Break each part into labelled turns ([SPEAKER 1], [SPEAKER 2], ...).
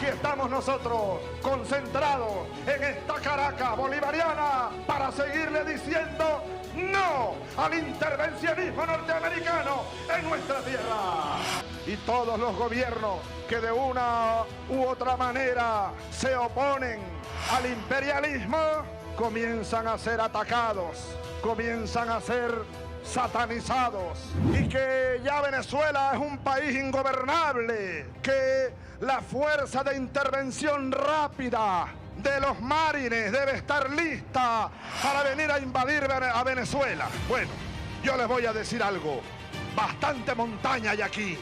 [SPEAKER 1] aquí estamos nosotros, concentrados en esta Caracas bolivariana, para seguirle diciendo no al intervencionismo norteamericano en nuestra tierra. Y todos los gobiernos que de una u otra manera se oponen al imperialismo comienzan a ser atacados, comienzan a ser satanizados, y que ya Venezuela es un país ingobernable, que la fuerza de intervención rápida de los marines debe estar lista para venir a invadir a Venezuela. Bueno, yo les voy a decir algo, bastante montaña hay aquí,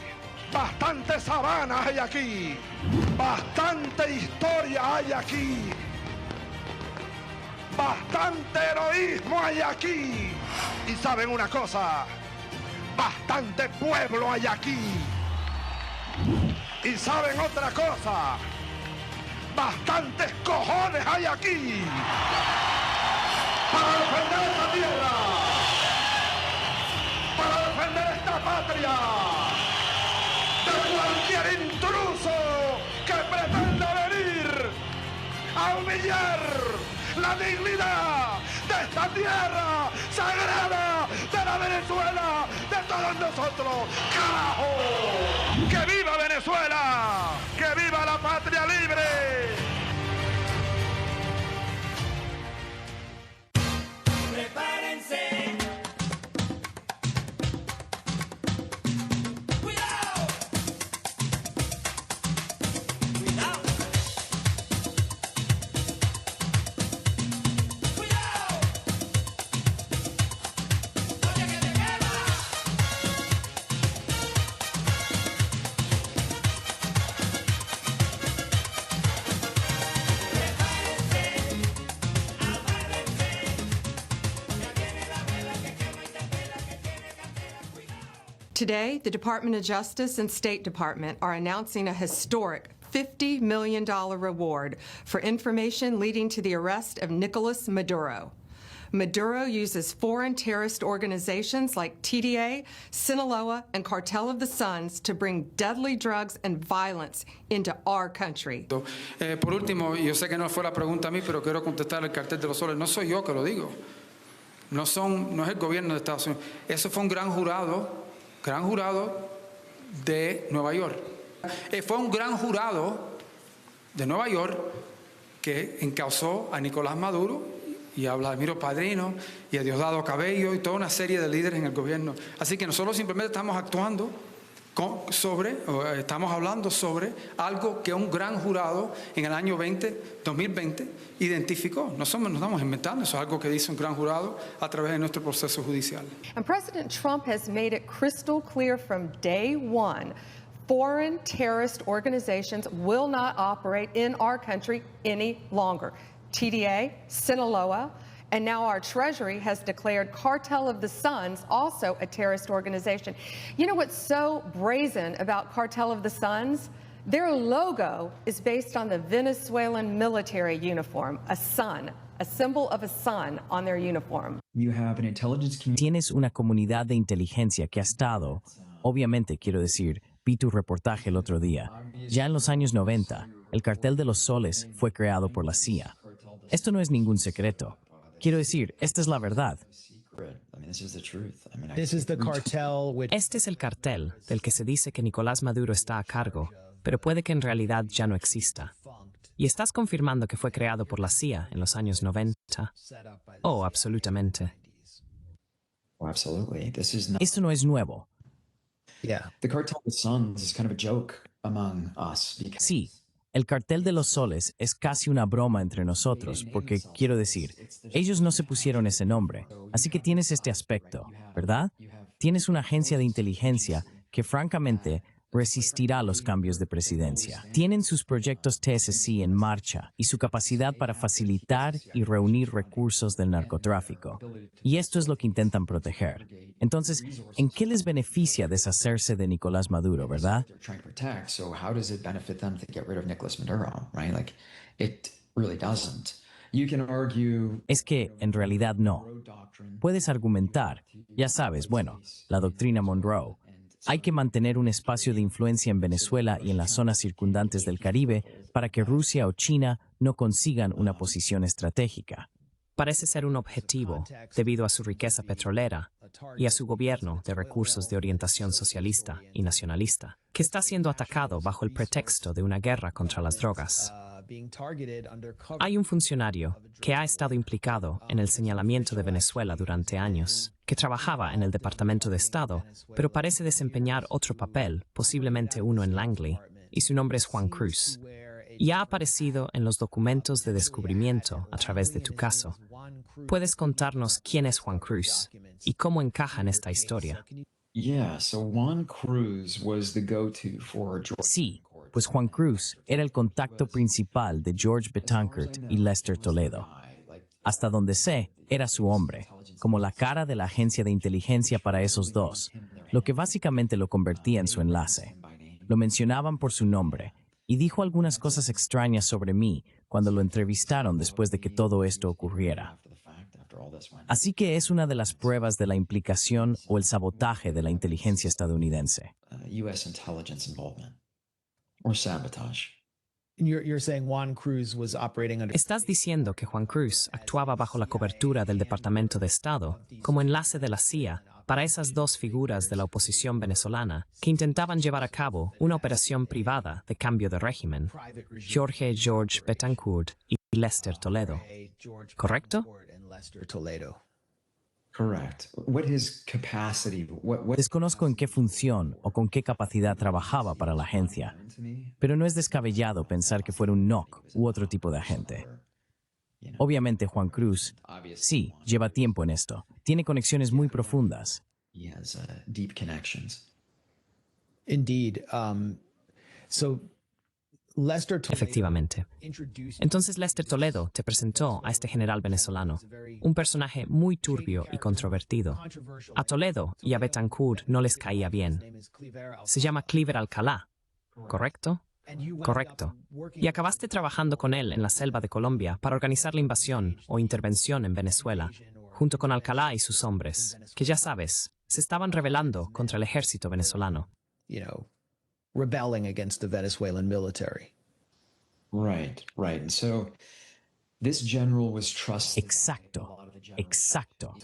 [SPEAKER 1] bastante sabana hay aquí, bastante historia hay aquí, bastante heroísmo hay aquí. Y saben una cosa, bastante pueblo hay aquí. Y saben otra cosa, bastantes cojones hay aquí para defender esta tierra, para defender esta patria de cualquier intruso que pretenda venir a humillar la dignidad de esta tierra sagrada de la Venezuela, de todos nosotros. ¡Carajo! ¡Que viva Venezuela! ¡Que viva la patria libre!
[SPEAKER 2] Prepárense.
[SPEAKER 3] Today, the Department of Justice and State Department are announcing a historic $50 million reward for information leading to the arrest of Nicolas Maduro. Maduro uses foreign terrorist organizations like TDA, Sinaloa, and Cartel of the Suns to bring deadly drugs and violence into our country.
[SPEAKER 4] Por último, yo sé que no fue la pregunta a mí, pero quiero contestar el cartel de los soles. No soy yo que lo digo. No es el gobierno de Estados Unidos. Eso fue un gran jurado de Nueva York. Fue un gran jurado de Nueva York que encausó a Nicolás Maduro y a Vladimiro Padrino y a Diosdado Cabello y toda una serie de líderes en el gobierno. Así que nosotros simplemente estamos actuando estamos hablando sobre algo que un gran jurado en el año 2020 identificó. No estamos inventando, eso es algo que dice un gran jurado a través de nuestro proceso judicial.
[SPEAKER 3] And President Trump has made it crystal clear from day one, foreign terrorist organizations will not operate in our country any longer. TDA, Sinaloa, and now our Treasury has declared Cartel of the Suns also a terrorist organization. You know what's so brazen about Cartel of the Suns? Their logo is based on the Venezuelan military uniform, a sun, a symbol of a sun on their uniform.
[SPEAKER 5] You have an intelligence community.
[SPEAKER 6] Tienes una comunidad de inteligencia que ha estado, obviamente quiero decir, vi tu reportaje el otro día. Ya en los años 90, el Cartel de los Soles fue creado por la CIA. Esto no es ningún secreto. Quiero decir, esta es la verdad.
[SPEAKER 7] Este es el cartel del que se dice que Nicolás Maduro está a cargo, pero puede que en realidad ya no exista. ¿Y estás confirmando que fue creado por la CIA en los años 90? Oh, absolutamente.
[SPEAKER 6] Esto no es nuevo. Sí. El Cartel de los Soles es casi una broma entre nosotros, porque, quiero decir, ellos no se pusieron ese nombre, así que tienes este aspecto, ¿verdad? Tienes una agencia de inteligencia que, francamente, resistirá los cambios de presidencia. Tienen sus proyectos TSC en marcha y su capacidad para facilitar y reunir recursos del narcotráfico. Y esto es lo que intentan proteger. Entonces, ¿en qué les beneficia deshacerse de Nicolás Maduro, verdad? Es que, en realidad, no. Puedes argumentar, ya sabes, bueno, la doctrina Monroe, Hay que mantener un espacio de influencia en Venezuela y en las zonas circundantes del Caribe para que Rusia o China no consigan una posición estratégica.
[SPEAKER 7] Parece ser un objetivo debido a su riqueza petrolera y a su gobierno de recursos de orientación socialista y nacionalista, que está siendo atacado bajo el pretexto de una guerra contra las drogas. Hay un funcionario que ha estado implicado en el señalamiento de Venezuela durante años, que trabajaba en el Departamento de Estado, pero parece desempeñar otro papel, posiblemente uno en Langley, y su nombre es Juan Cruz. Y ha aparecido en los documentos de descubrimiento a través de tu caso. ¿Puedes contarnos quién es Juan Cruz y cómo encaja en esta historia?
[SPEAKER 6] Sí, pues Juan Cruz era el contacto principal de George Betancourt y Lester Toledo. Hasta donde sé, era su hombre, como la cara de la agencia de inteligencia para esos dos, lo que básicamente lo convertía en su enlace. Lo mencionaban por su nombre, y dijo algunas cosas extrañas sobre mí cuando lo entrevistaron después de que todo esto ocurriera. Así que es una de las pruebas de la implicación o el sabotaje de la inteligencia estadounidense.
[SPEAKER 7] Estás diciendo que Juan Cruz actuaba bajo la cobertura del Departamento de Estado como enlace de la CIA para esas dos figuras de la oposición venezolana que intentaban llevar a cabo una operación privada de cambio de régimen, George Betancourt y Lester Toledo. ¿Correcto?
[SPEAKER 6] Desconozco en qué función o con qué capacidad trabajaba para la agencia, pero no es descabellado pensar que fuera un NOC u otro tipo de agente. Obviamente Juan Cruz, sí, lleva tiempo en esto. Tiene conexiones muy profundas.
[SPEAKER 7] Efectivamente. Entonces Lester Toledo te presentó a este general venezolano, un personaje muy turbio y controvertido. A Toledo y a Betancourt no les caía bien. Se llama Cleaver Alcalá, ¿correcto? Correcto. Y acabaste trabajando con él en la selva de Colombia para organizar la invasión o intervención en Venezuela, junto con Alcalá y sus hombres, que ya sabes, se estaban rebelando contra el ejército venezolano.
[SPEAKER 2] Rebelling against the Venezuelan military.
[SPEAKER 5] Right. And so this general was trusted.
[SPEAKER 6] Exacto.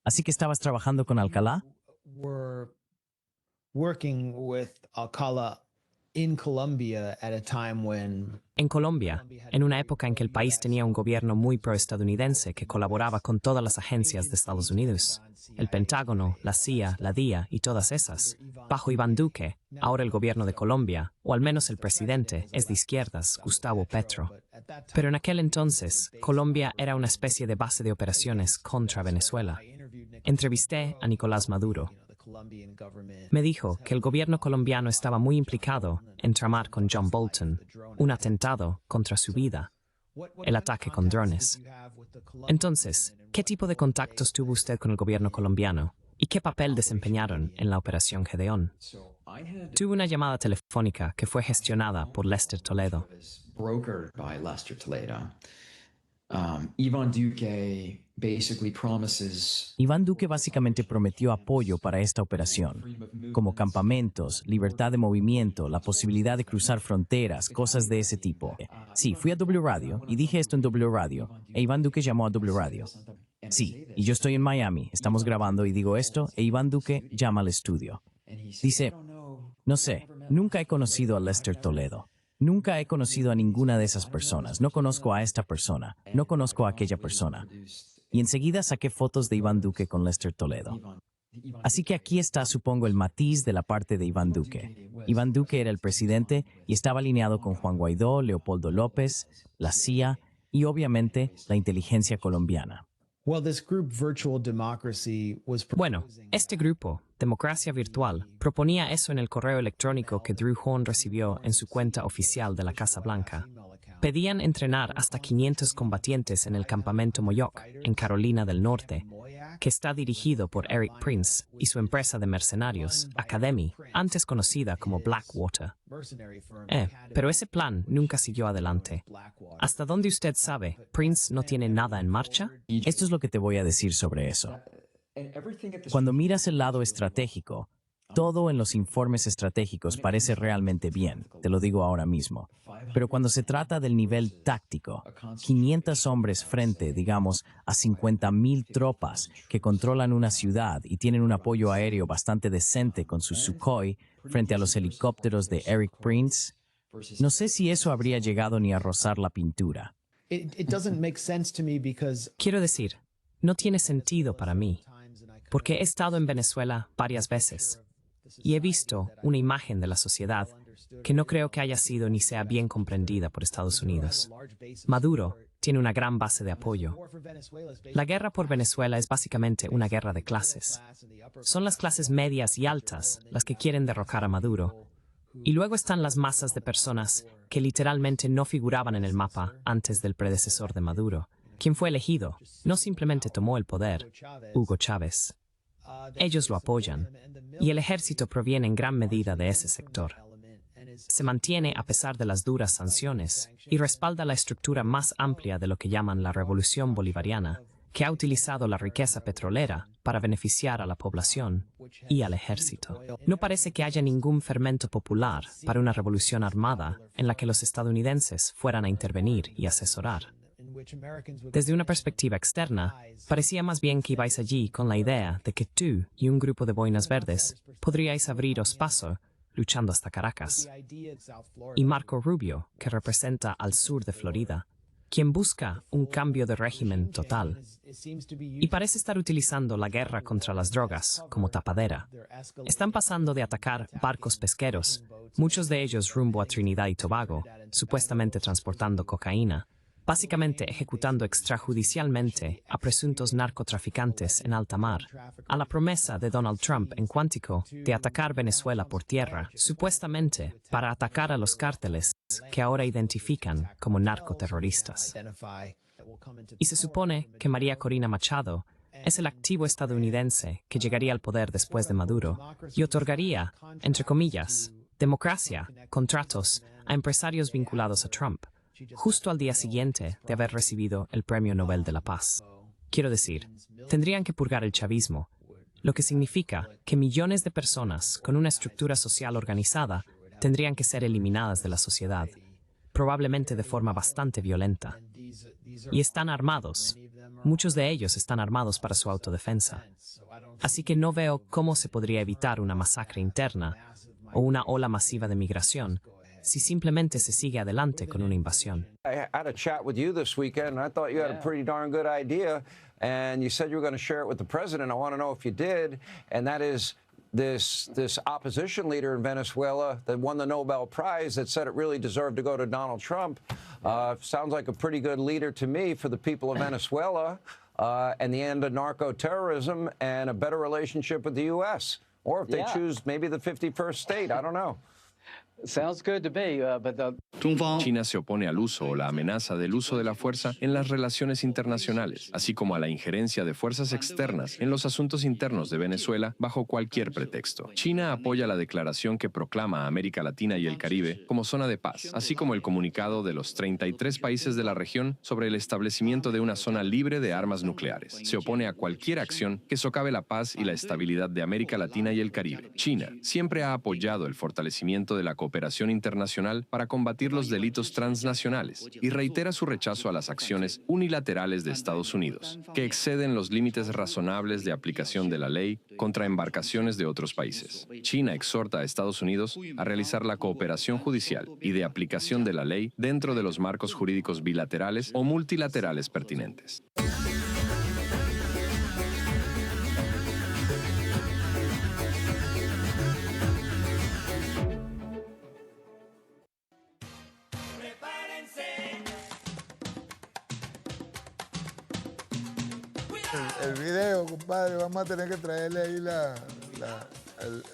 [SPEAKER 6] Así que estabas trabajando con Alcalá.
[SPEAKER 2] We're working with Alcalá in Colombia at a time when
[SPEAKER 7] En Colombia, en una época en que el país tenía un gobierno muy proestadounidense que colaboraba con todas las agencias de Estados Unidos, el Pentágono, la CIA, la DIA y todas esas. Bajo Iván Duque, ahora el gobierno de Colombia, o al menos el presidente, es de izquierdas, Gustavo Petro. Pero en aquel entonces, Colombia era una especie de base de operaciones contra Venezuela. Entrevisté a Nicolás Maduro. Me dijo que el gobierno colombiano estaba muy implicado en tramar con John Bolton un atentado contra su vida, el ataque con drones. Entonces, ¿qué tipo de contactos tuvo usted con el gobierno colombiano y qué papel desempeñaron en la Operación Gedeón? Tuve una llamada telefónica que fue gestionada por Lester Toledo.
[SPEAKER 6] Iván Duque básicamente prometió apoyo para esta operación, como campamentos, libertad de movimiento, la posibilidad de cruzar fronteras, cosas de ese tipo. Sí, fui a W Radio y dije esto en W Radio, e Iván Duque llamó a W Radio. Sí, y yo estoy en Miami, estamos grabando y digo esto, e Iván Duque llama al estudio. Dice, no sé, nunca he conocido a Lester Toledo. Nunca he conocido a ninguna de esas personas. No conozco a esta persona. No conozco a aquella persona. Y enseguida saqué fotos de Iván Duque con Lester Toledo. Así que aquí está, supongo, el matiz de la parte de Iván Duque. Iván Duque era el presidente y estaba alineado con Juan Guaidó, Leopoldo López, la CIA y, obviamente, la inteligencia colombiana.
[SPEAKER 7] Bueno, este grupo, Democracia Virtual, proponía eso en el correo electrónico que Drew Horn recibió en su cuenta oficial de la Casa Blanca. Pedían entrenar hasta 500 combatientes en el campamento Moyoc, en Carolina del Norte, que está dirigido por Eric Prince y su empresa de mercenarios, Academy, antes conocida como Blackwater. Pero ese plan nunca siguió adelante. ¿Hasta dónde usted sabe, Prince no tiene nada en marcha?
[SPEAKER 6] Esto es lo que te voy a decir sobre eso. Cuando miras el lado estratégico, Todo en los informes estratégicos parece realmente bien, te lo digo ahora mismo. Pero cuando se trata del nivel táctico, 500 hombres frente, digamos, a 50,000 tropas que controlan una ciudad y tienen un apoyo aéreo bastante decente con sus Sukhoi frente a los helicópteros de Eric Prince, no sé si eso habría llegado ni a rozar la pintura.
[SPEAKER 2] It doesn't make sense to me because
[SPEAKER 7] Quiero decir, no tiene sentido para mí, porque he estado en Venezuela varias veces y he visto una imagen de la sociedad que no creo que haya sido ni sea bien comprendida por Estados Unidos. Maduro tiene una gran base de apoyo. La guerra por Venezuela es básicamente una guerra de clases. Son las clases medias y altas las que quieren derrocar a Maduro. Y luego están las masas de personas que literalmente no figuraban en el mapa antes del predecesor de Maduro, quien fue elegido, no simplemente tomó el poder, Hugo Chávez. Ellos lo apoyan, y el ejército proviene en gran medida de ese sector. Se mantiene a pesar de las duras sanciones y respalda la estructura más amplia de lo que llaman la Revolución Bolivariana, que ha utilizado la riqueza petrolera para beneficiar a la población y al ejército. No parece que haya ningún fermento popular para una revolución armada en la que los estadounidenses fueran a intervenir y asesorar. Desde una perspectiva externa, parecía más bien que ibais allí con la idea de que tú y un grupo de boinas verdes podríais abriros paso luchando hasta Caracas. Y Marco Rubio, que representa al sur de Florida, quien busca un cambio de régimen total. Y parece estar utilizando la guerra contra las drogas como tapadera. Están pasando de atacar barcos pesqueros, muchos de ellos rumbo a Trinidad y Tobago, supuestamente transportando cocaína, básicamente ejecutando extrajudicialmente a presuntos narcotraficantes en alta mar, a la promesa de Donald Trump en Quantico de atacar Venezuela por tierra, supuestamente para atacar a los cárteles que ahora identifican como narcoterroristas. Y se supone que María Corina Machado es el activo estadounidense que llegaría al poder después de Maduro y otorgaría, entre comillas, democracia, contratos a empresarios vinculados a Trump, justo al día siguiente de haber recibido el Premio Nobel de la Paz. Quiero decir, tendrían que purgar el chavismo, lo que significa que millones de personas con una estructura social organizada tendrían que ser eliminadas de la sociedad, probablemente de forma bastante violenta. Y están armados. Muchos de ellos están armados para su autodefensa. Así que no veo cómo se podría evitar una masacre interna o una ola masiva de migración si simplemente se sigue adelante con una invasión.
[SPEAKER 8] I had a chat with you this weekend, and I thought you had a pretty darn good idea, and you said you were going to share it with the president. I want to know if you did, and that is this opposition leader in Venezuela that won the Nobel Prize that said it really deserved to go to Donald Trump. Sounds like a pretty good leader to me for the people of Venezuela and the end of narco-terrorism and a better relationship with the U.S. Or if they choose maybe the 51st state, I don't know.
[SPEAKER 9] Sounds good to me, but
[SPEAKER 10] China se opone al uso o la amenaza del uso de la fuerza en las relaciones internacionales, así como a la injerencia de fuerzas externas en los asuntos internos de Venezuela bajo cualquier pretexto. China apoya la declaración que proclama a América Latina y el Caribe como zona de paz, así como el comunicado de los 33 países de la región sobre el establecimiento de una zona libre de armas nucleares. Se opone a cualquier acción que socave la paz y la estabilidad de América Latina y el Caribe. China siempre ha apoyado el fortalecimiento de la cooperación internacional para combatir los delitos transnacionales y reitera su rechazo a las acciones unilaterales de Estados Unidos, que exceden los límites razonables de aplicación de la ley contra embarcaciones de otros países. China exhorta a Estados Unidos a realizar la cooperación judicial y de aplicación de la ley dentro de los marcos jurídicos bilaterales o multilaterales pertinentes.
[SPEAKER 11] El video, compadre, vamos a tener que traerle ahí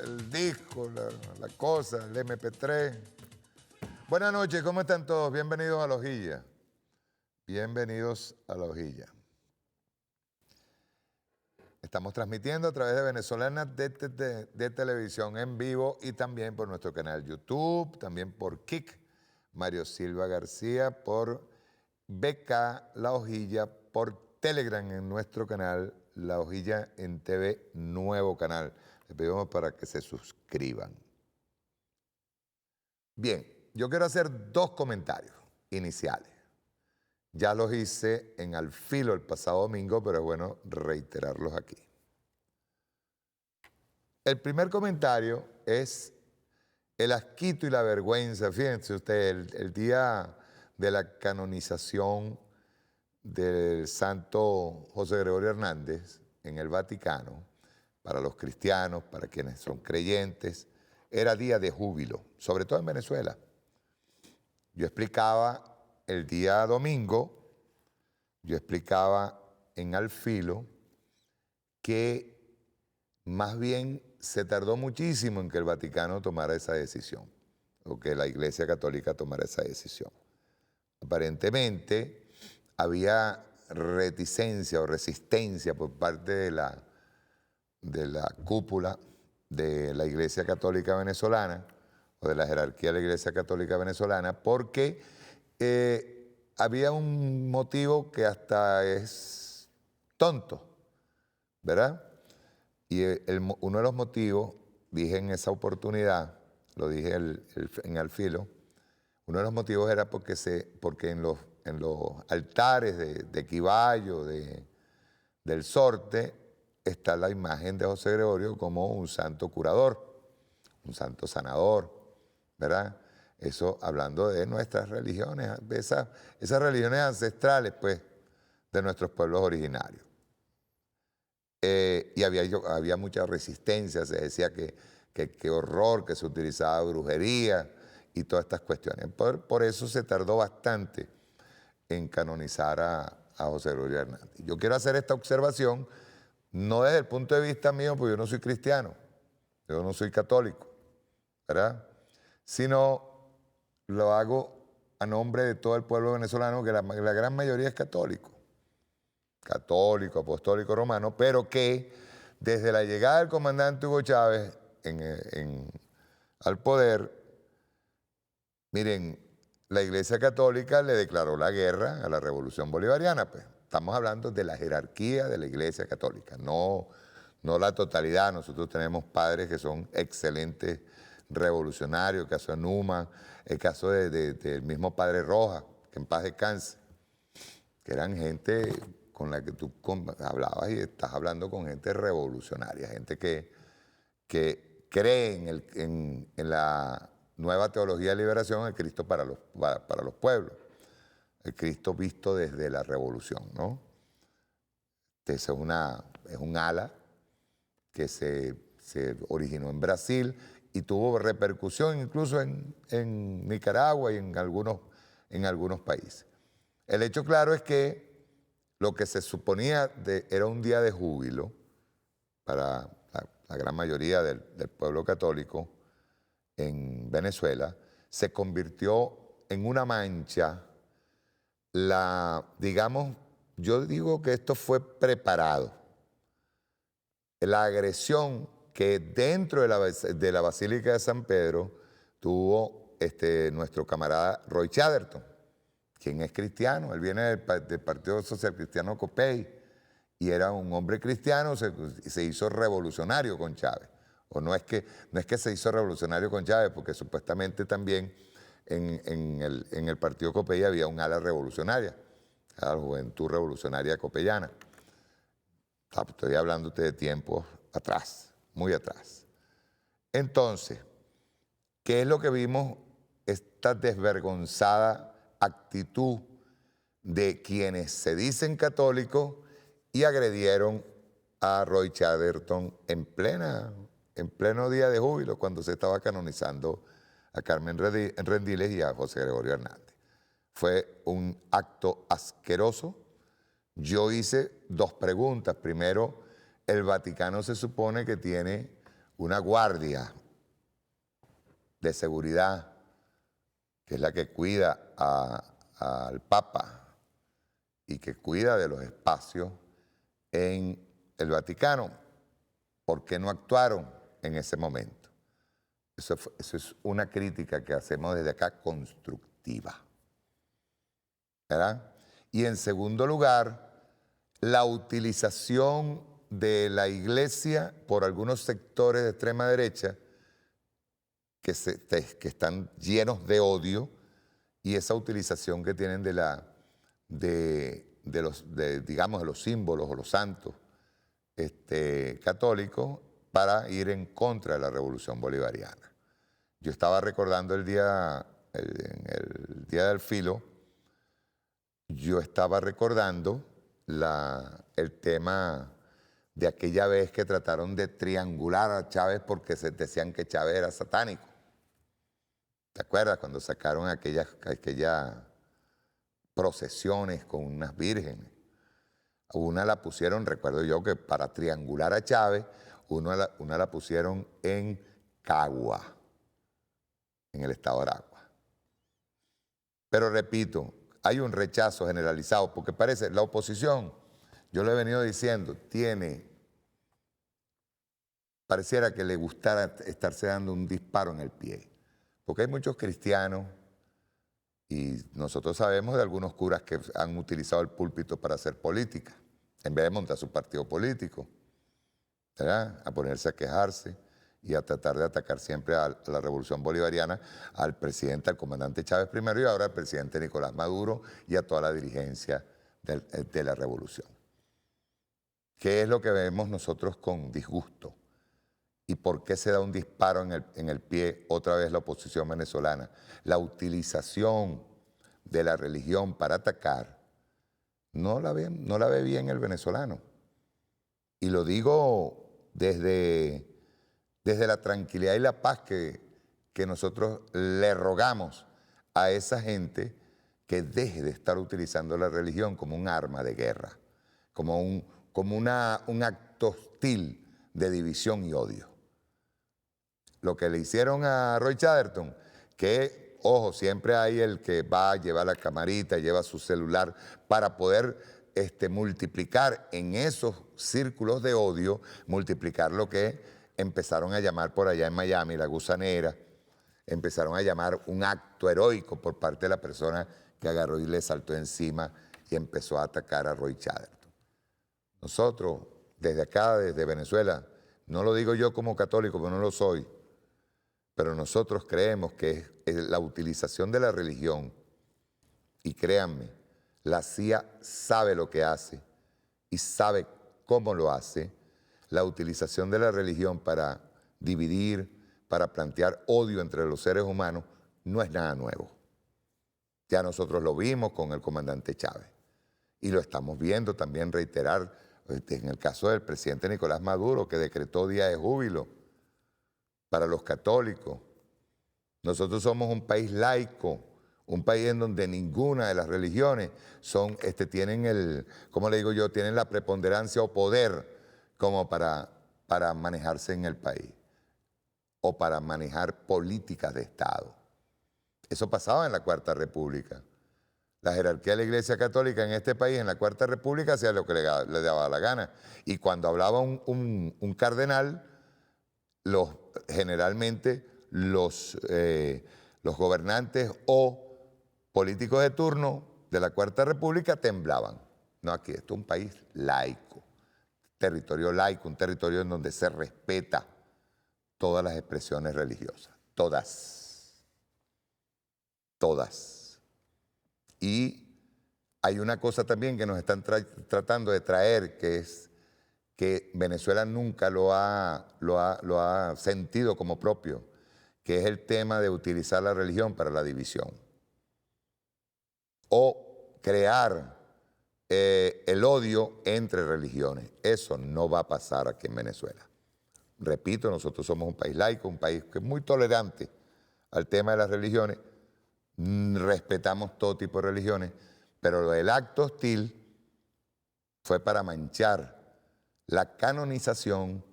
[SPEAKER 11] el disco, la cosa, el MP3. Buenas noches, ¿cómo están todos? Bienvenidos a La Hojilla. Bienvenidos a La Hojilla. Estamos transmitiendo a través de Venezolanas de Televisión en vivo y también por nuestro canal YouTube, también por Kik, Mario Silva García, por BK La Hojilla, por Telegram en nuestro canal La Hojilla en TV, nuevo canal. Les pedimos para que se suscriban. Bien, yo quiero hacer dos comentarios iniciales. Ya los hice en Al Filo el pasado domingo, pero es bueno reiterarlos aquí. El primer comentario es el asquito y la vergüenza. Fíjense ustedes, el día de la canonización del santo José Gregorio Hernández en el Vaticano, para los cristianos, para quienes son creyentes, era día de júbilo, sobre todo en Venezuela. Yo explicaba el día domingo, yo explicaba en Al Filo que más bien se tardó muchísimo en que el Vaticano tomara esa decisión, o que la Iglesia Católica tomara esa decisión. Aparentemente había reticencia o resistencia por parte de la cúpula de la Iglesia Católica Venezolana, o de la jerarquía de la Iglesia Católica Venezolana, porque había un motivo que hasta es tonto, ¿verdad? Y uno de los motivos, dije en esa oportunidad, lo dije en Al Filo, uno de los motivos era porque en los altares de Quiballo, del Sorte, está la imagen de José Gregorio como un santo curador, un santo sanador, ¿verdad? Eso hablando de nuestras religiones, de esas religiones ancestrales, pues, de nuestros pueblos originarios. Y había mucha resistencia, se decía que horror, que se utilizaba brujería y todas estas cuestiones. Por eso se tardó bastante en canonizar a José Gregorio Hernández. Yo quiero hacer esta observación, no desde el punto de vista mío, porque yo no soy cristiano, yo no soy católico, ¿verdad? Sino lo hago a nombre de todo el pueblo venezolano, que la gran mayoría es católico, apostólico, romano, pero que desde la llegada del comandante Hugo Chávez al poder, miren, la Iglesia Católica le declaró la guerra a la Revolución Bolivariana. Pues. Estamos hablando de la jerarquía de la Iglesia Católica, no la totalidad. Nosotros tenemos padres que son excelentes revolucionarios, el caso de Numa, el caso del mismo Padre Rojas, que en paz descanse, que eran gente con la que tú hablabas y estás hablando con gente revolucionaria, gente que cree en la nueva teología de liberación, el Cristo para los pueblos, el Cristo visto desde la revolución, ¿no? Ese es un ala que se originó en Brasil y tuvo repercusión incluso en Nicaragua y en algunos países. El hecho claro es que lo que se suponía era un día de júbilo para la gran mayoría del pueblo católico en Venezuela, se convirtió en una mancha. Digamos, yo digo que esto fue preparado. La agresión que dentro de la Basílica de San Pedro tuvo nuestro camarada Roy Chatterton, quien es cristiano, él viene del Partido Social Cristiano Copey, y era un hombre cristiano, se hizo revolucionario con Chávez. O no es que se hizo revolucionario con Chávez, porque supuestamente también en el Partido Copey había un ala revolucionaria, la Juventud Revolucionaria Copeyana. Estoy hablándote de tiempos atrás, muy atrás. Entonces, ¿qué es lo que vimos? Esta desvergonzada actitud de quienes se dicen católicos y agredieron a Roy Chatterton en pleno día de júbilo, cuando se estaba canonizando a Carmen Rendiles y a José Gregorio Hernández. Fue un acto asqueroso. Yo hice dos preguntas. Primero, el Vaticano se supone que tiene una guardia de seguridad, que es la que cuida al Papa y que cuida de los espacios en el Vaticano. ¿Por qué no actuaron en ese momento? Eso es una crítica que hacemos desde acá constructiva, ¿verdad? Y en segundo lugar, la utilización de la iglesia por algunos sectores de extrema derecha que están llenos de odio, y esa utilización que tienen digamos, de los símbolos o los santos católicos para ir en contra de la revolución bolivariana. Yo estaba recordando el día del Filo, yo estaba recordando el tema de aquella vez que trataron de triangular a Chávez porque se decían que Chávez era satánico. ¿Te acuerdas cuando sacaron aquellas procesiones con unas vírgenes? Una la pusieron, recuerdo yo, que para triangular a Chávez, una la pusieron en Cagua, en el estado de Aragua. Pero repito, hay un rechazo generalizado, porque parece, la oposición, yo lo he venido diciendo, pareciera que le gustara estarse dando un disparo en el pie. Porque hay muchos cristianos, y nosotros sabemos de algunos curas que han utilizado el púlpito para hacer política, en vez de montar su partido político, ¿verdad? A ponerse a quejarse y a tratar de atacar siempre a la revolución bolivariana, al presidente, al comandante Chávez primero, y ahora al presidente Nicolás Maduro y a toda la dirigencia de la revolución. ¿Qué es lo que vemos nosotros con disgusto? ¿Y por qué se da un disparo en el pie otra vez la oposición venezolana? La utilización de la religión para atacar no la ve bien el venezolano. Y lo digo desde la tranquilidad y la paz que nosotros le rogamos a esa gente que deje de estar utilizando la religión como un arma de guerra, como un acto hostil de división y odio. Lo que le hicieron a Roy Chatterton, que, ojo, siempre hay el que va a llevar la camarita, lleva su celular para poder multiplicar en esos círculos de odio, multiplicar lo que empezaron a llamar por allá en Miami, la gusanera, empezaron a llamar un acto heroico por parte de la persona que agarró y le saltó encima y empezó a atacar a Roy Chatterton. Nosotros, desde acá, desde Venezuela, no lo digo yo como católico, porque no lo soy, pero nosotros creemos que es la utilización de la religión, y créanme, la CIA sabe lo que hace y sabe cómo lo hace, la utilización de la religión para dividir, para plantear odio entre los seres humanos, no es nada nuevo. Ya nosotros lo vimos con el comandante Chávez y lo estamos viendo también reiterar en el caso del presidente Nicolás Maduro, que decretó día de júbilo para los católicos. Nosotros somos un país laico, un país en donde ninguna de las religiones tienen ¿cómo le digo yo?, tienen la preponderancia o poder como para manejarse en el país o para manejar políticas de Estado. Eso pasaba en la Cuarta República. La jerarquía de la Iglesia Católica en este país, en la Cuarta República, hacía lo que le daba la gana. Y cuando hablaba un cardenal, generalmente los gobernantes o políticos de turno de la Cuarta República temblaban. No, aquí esto es un país laico, territorio laico, un territorio en donde se respeta todas las expresiones religiosas, todas. Y hay una cosa también que nos están tratando de traer, que es que Venezuela nunca lo ha sentido como propio, que es el tema de utilizar la religión para la división o crear el odio entre religiones. Eso no va a pasar aquí en Venezuela. Repito, nosotros somos un país laico, un país que es muy tolerante al tema de las religiones, respetamos todo tipo de religiones, pero el acto hostil fue para manchar la canonización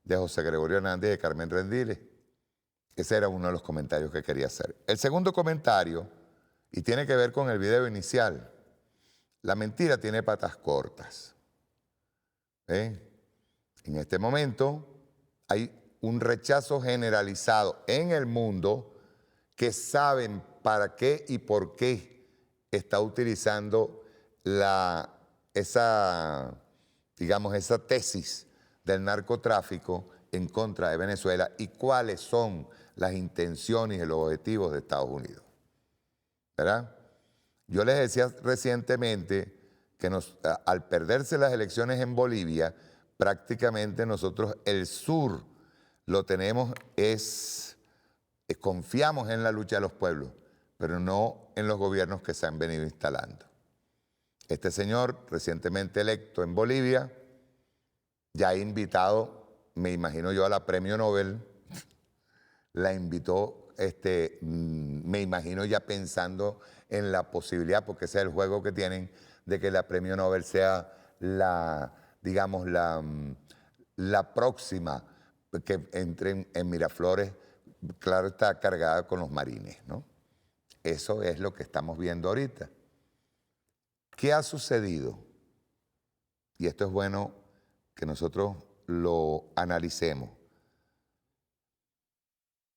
[SPEAKER 11] de José Gregorio Hernández y de Carmen Rendiles. Ese era uno de los comentarios que quería hacer. El segundo comentario, y tiene que ver con el video inicial, la mentira tiene patas cortas. En este momento hay un rechazo generalizado en el mundo que saben para qué y por qué está utilizando esa tesis del narcotráfico en contra de Venezuela y cuáles son las intenciones y los objetivos de Estados Unidos. ¿Verdad? Yo les decía recientemente que al perderse las elecciones en Bolivia, prácticamente nosotros el sur lo tenemos, confiamos en la lucha de los pueblos, pero no en los gobiernos que se han venido instalando. Este señor, recientemente electo en Bolivia, ya ha invitado, me imagino yo, a la Premio Nobel, la invitó, me imagino ya pensando en la posibilidad, porque ese es el juego que tienen, de que la Premio Nobel sea digamos, la próxima que entre en Miraflores, claro, está cargada con los marines, ¿no? Eso es lo que estamos viendo ahorita. ¿Qué ha sucedido? Y esto es bueno que nosotros lo analicemos.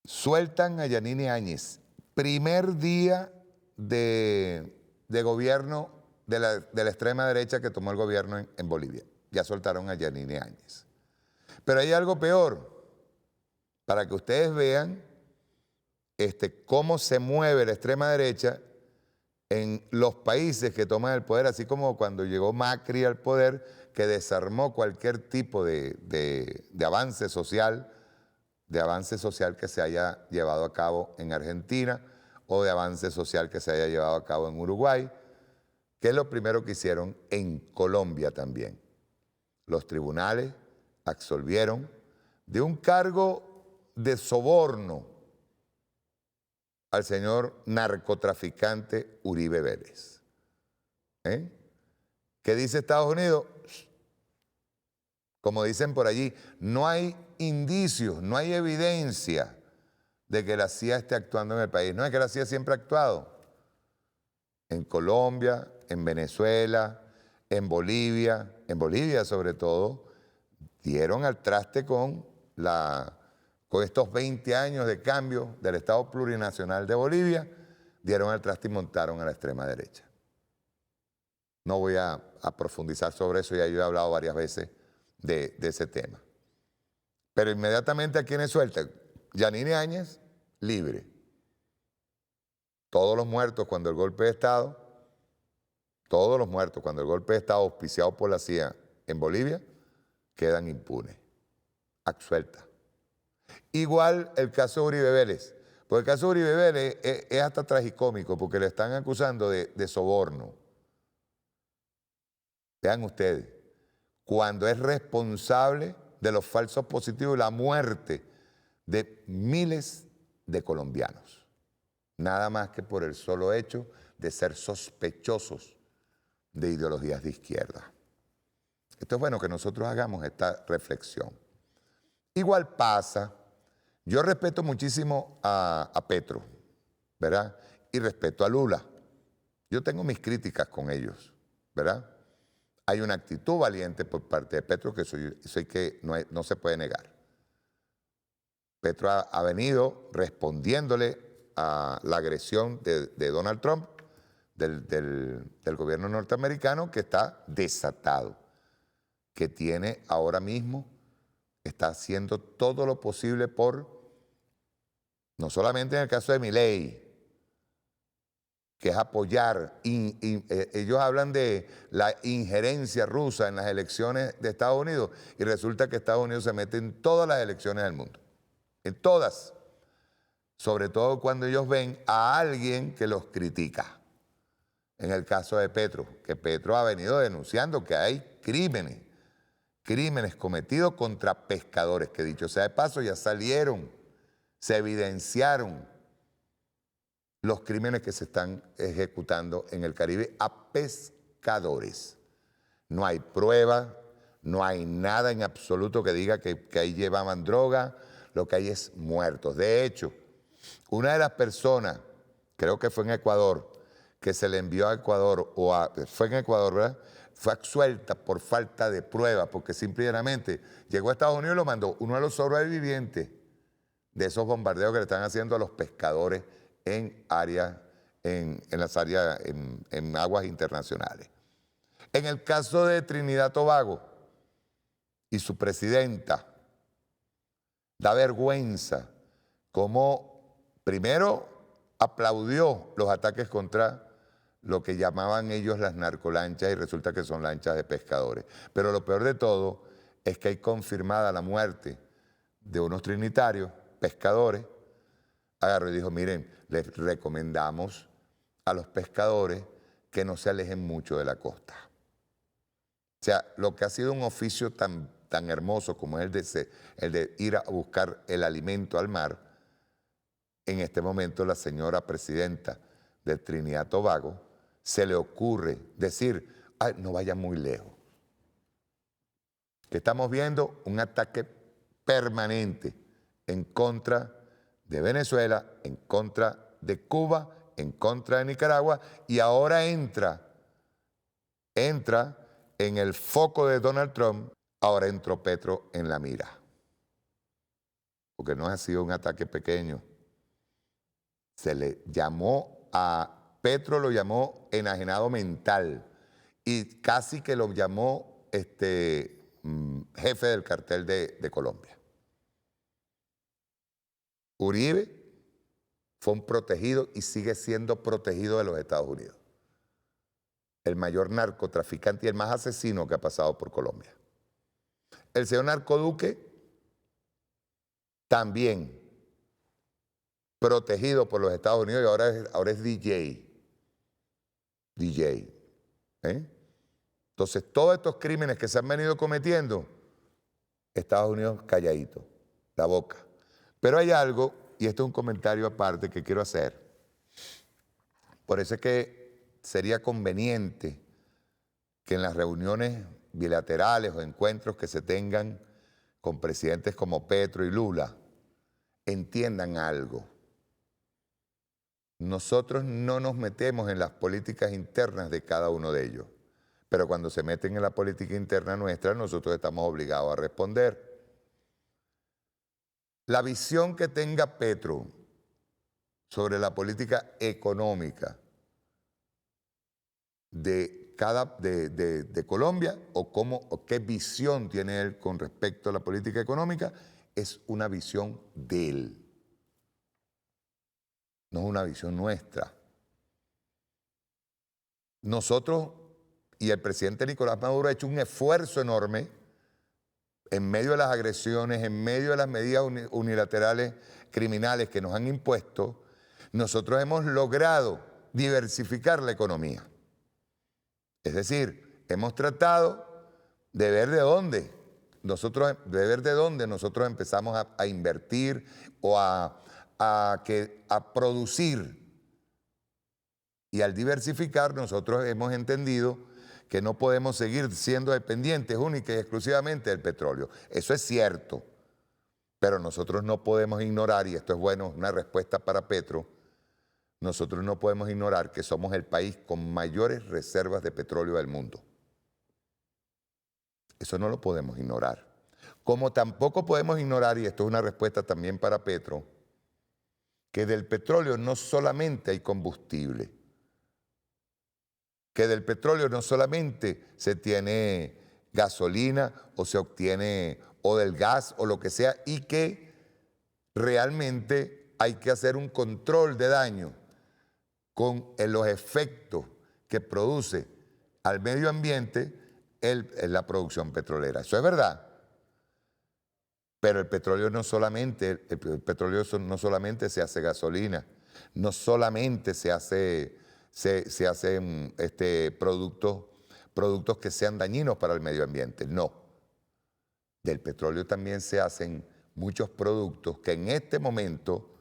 [SPEAKER 11] Sueltan a Yanine Áñez, primer día de gobierno de la extrema derecha que tomó el gobierno en Bolivia. Ya soltaron a Yanine Áñez. Pero hay algo peor, para que ustedes vean cómo se mueve la extrema derecha en los países que toman el poder, así como cuando llegó Macri al poder, que desarmó cualquier tipo de avance social, que se haya llevado a cabo en Argentina o de avance social que se haya llevado a cabo en Uruguay, que es lo primero que hicieron en Colombia también. Los tribunales absolvieron de un cargo de soborno al señor narcotraficante Uribe Vélez. ¿Qué dice Estados Unidos? Como dicen por allí, no hay indicios, no hay evidencia de que la CIA esté actuando en el país. No es que la CIA siempre ha actuado. En Colombia, en Venezuela, en Bolivia sobre todo, dieron al traste con estos 20 años de cambio del Estado plurinacional de Bolivia, dieron al traste y montaron a la extrema derecha. No voy a profundizar sobre eso, ya yo he hablado varias veces de ese tema. Pero inmediatamente, ¿a quiénes sueltan? Yanine Áñez, libre. Todos los muertos cuando el golpe de Estado, auspiciado por la CIA en Bolivia, quedan impunes, absueltas. Igual el caso de Uribe Vélez, porque el caso de Uribe Vélez es hasta tragicómico, porque le están acusando de soborno. Vean ustedes, cuando es responsable de los falsos positivos y la muerte de miles de colombianos, nada más que por el solo hecho de ser sospechosos de ideologías de izquierda. Esto es bueno que nosotros hagamos esta reflexión. Igual pasa, yo respeto muchísimo a Petro, ¿verdad? Y respeto a Lula. Yo tengo mis críticas con ellos, ¿verdad? Hay una actitud valiente por parte de Petro que no se puede negar. Petro ha venido respondiéndole a la agresión de Donald Trump, del gobierno norteamericano, que está desatado, que tiene ahora mismo, está haciendo todo lo posible no solamente en el caso de Milei, que es apoyar, ellos hablan de la injerencia rusa en las elecciones de Estados Unidos, y resulta que Estados Unidos se mete en todas las elecciones del mundo, en todas, sobre todo cuando ellos ven a alguien que los critica. En el caso de Petro, que Petro ha venido denunciando que hay crímenes cometidos contra pescadores, que dicho sea de paso ya salieron, se evidenciaron los crímenes que se están ejecutando en el Caribe a pescadores. No hay prueba, no hay nada en absoluto que diga que ahí llevaban droga, lo que hay es muertos. De hecho, una de las personas, creo que fue en Ecuador, que se le envió a Ecuador, fue en Ecuador, ¿verdad? Fue absuelta por falta de prueba, porque simplemente llegó a Estados Unidos y lo mandó uno de los sobrevivientes de esos bombardeos que le están haciendo a los pescadores en aguas internacionales. En el caso de Trinidad y Tobago y su presidenta. Da vergüenza cómo primero aplaudió los ataques contra lo que llamaban ellos las narcolanchas y resulta que son lanchas de pescadores. Pero lo peor de todo es que hay confirmada la muerte de unos trinitarios, pescadores. Agarró y dijo, miren, les recomendamos a los pescadores que no se alejen mucho de la costa. O sea, lo que ha sido un oficio tan hermoso como es el de ir a buscar el alimento al mar, en este momento la señora presidenta de Trinidad y Tobago se le ocurre decir, ay, no vaya muy lejos. Que estamos viendo un ataque permanente en contra de Venezuela, en contra de Cuba, en contra de Nicaragua, y ahora entra en el foco de Donald Trump, ahora entró Petro en la mira. Porque no ha sido un ataque pequeño. Se le llamó a Petro, lo llamó enajenado mental y casi que lo llamó jefe del cartel de Colombia. Uribe fue un protegido y sigue siendo protegido de los Estados Unidos. El mayor narcotraficante y el más asesino que ha pasado por Colombia. El señor Narcoduque también protegido por los Estados Unidos y ahora es DJ. Entonces, todos estos crímenes que se han venido cometiendo, Estados Unidos calladito, la boca. Pero hay algo, y esto es un comentario aparte que quiero hacer. Por eso es que sería conveniente que en las reuniones bilaterales o encuentros que se tengan con presidentes como Petro y Lula, entiendan algo. Nosotros no nos metemos en las políticas internas de cada uno de ellos, pero cuando se meten en la política interna nuestra, nosotros estamos obligados a responder. La visión que tenga Petro sobre la política económica de Colombia o qué visión tiene él con respecto a la política económica es una visión de él. No es una visión nuestra. Nosotros y el presidente Nicolás Maduro ha hecho un esfuerzo enorme en medio de las agresiones, en medio de las medidas unilaterales criminales que nos han impuesto. Nosotros hemos logrado diversificar la economía. Es decir, hemos tratado de ver de dónde nosotros empezamos a invertir o a producir. Y al diversificar, nosotros hemos entendido que no podemos seguir siendo dependientes única y exclusivamente del petróleo. Eso es cierto, pero nosotros no podemos ignorar, y esto es bueno, una respuesta para Petro, nosotros no podemos ignorar que somos el país con mayores reservas de petróleo del mundo. Eso no lo podemos ignorar. Como tampoco podemos ignorar, y esto es una respuesta también para Petro, que del petróleo no solamente hay combustible, que del petróleo no solamente se tiene gasolina o se obtiene o del gas o lo que sea, y que realmente hay que hacer un control de daño con los efectos que produce al medio ambiente la producción petrolera. Eso es verdad. Pero el petróleo no solamente se hace gasolina, no solamente se hacen productos que sean dañinos para el medio ambiente, no. Del petróleo también se hacen muchos productos que en este momento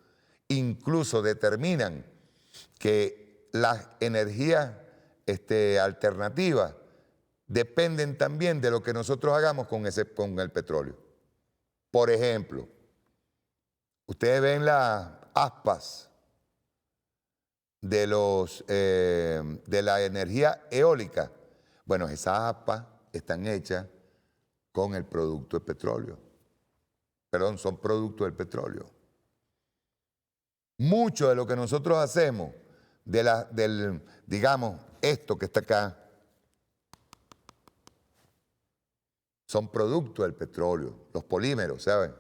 [SPEAKER 11] incluso determinan que las energías alternativas dependen también de lo que nosotros hagamos con el petróleo. Por ejemplo, ustedes ven las aspas de la energía eólica. Bueno, esas aspas están hechas con el producto del petróleo. Perdón, son productos del petróleo. Mucho de lo que nosotros hacemos, digamos, esto que está acá, son producto del petróleo. Los polímeros, ¿saben?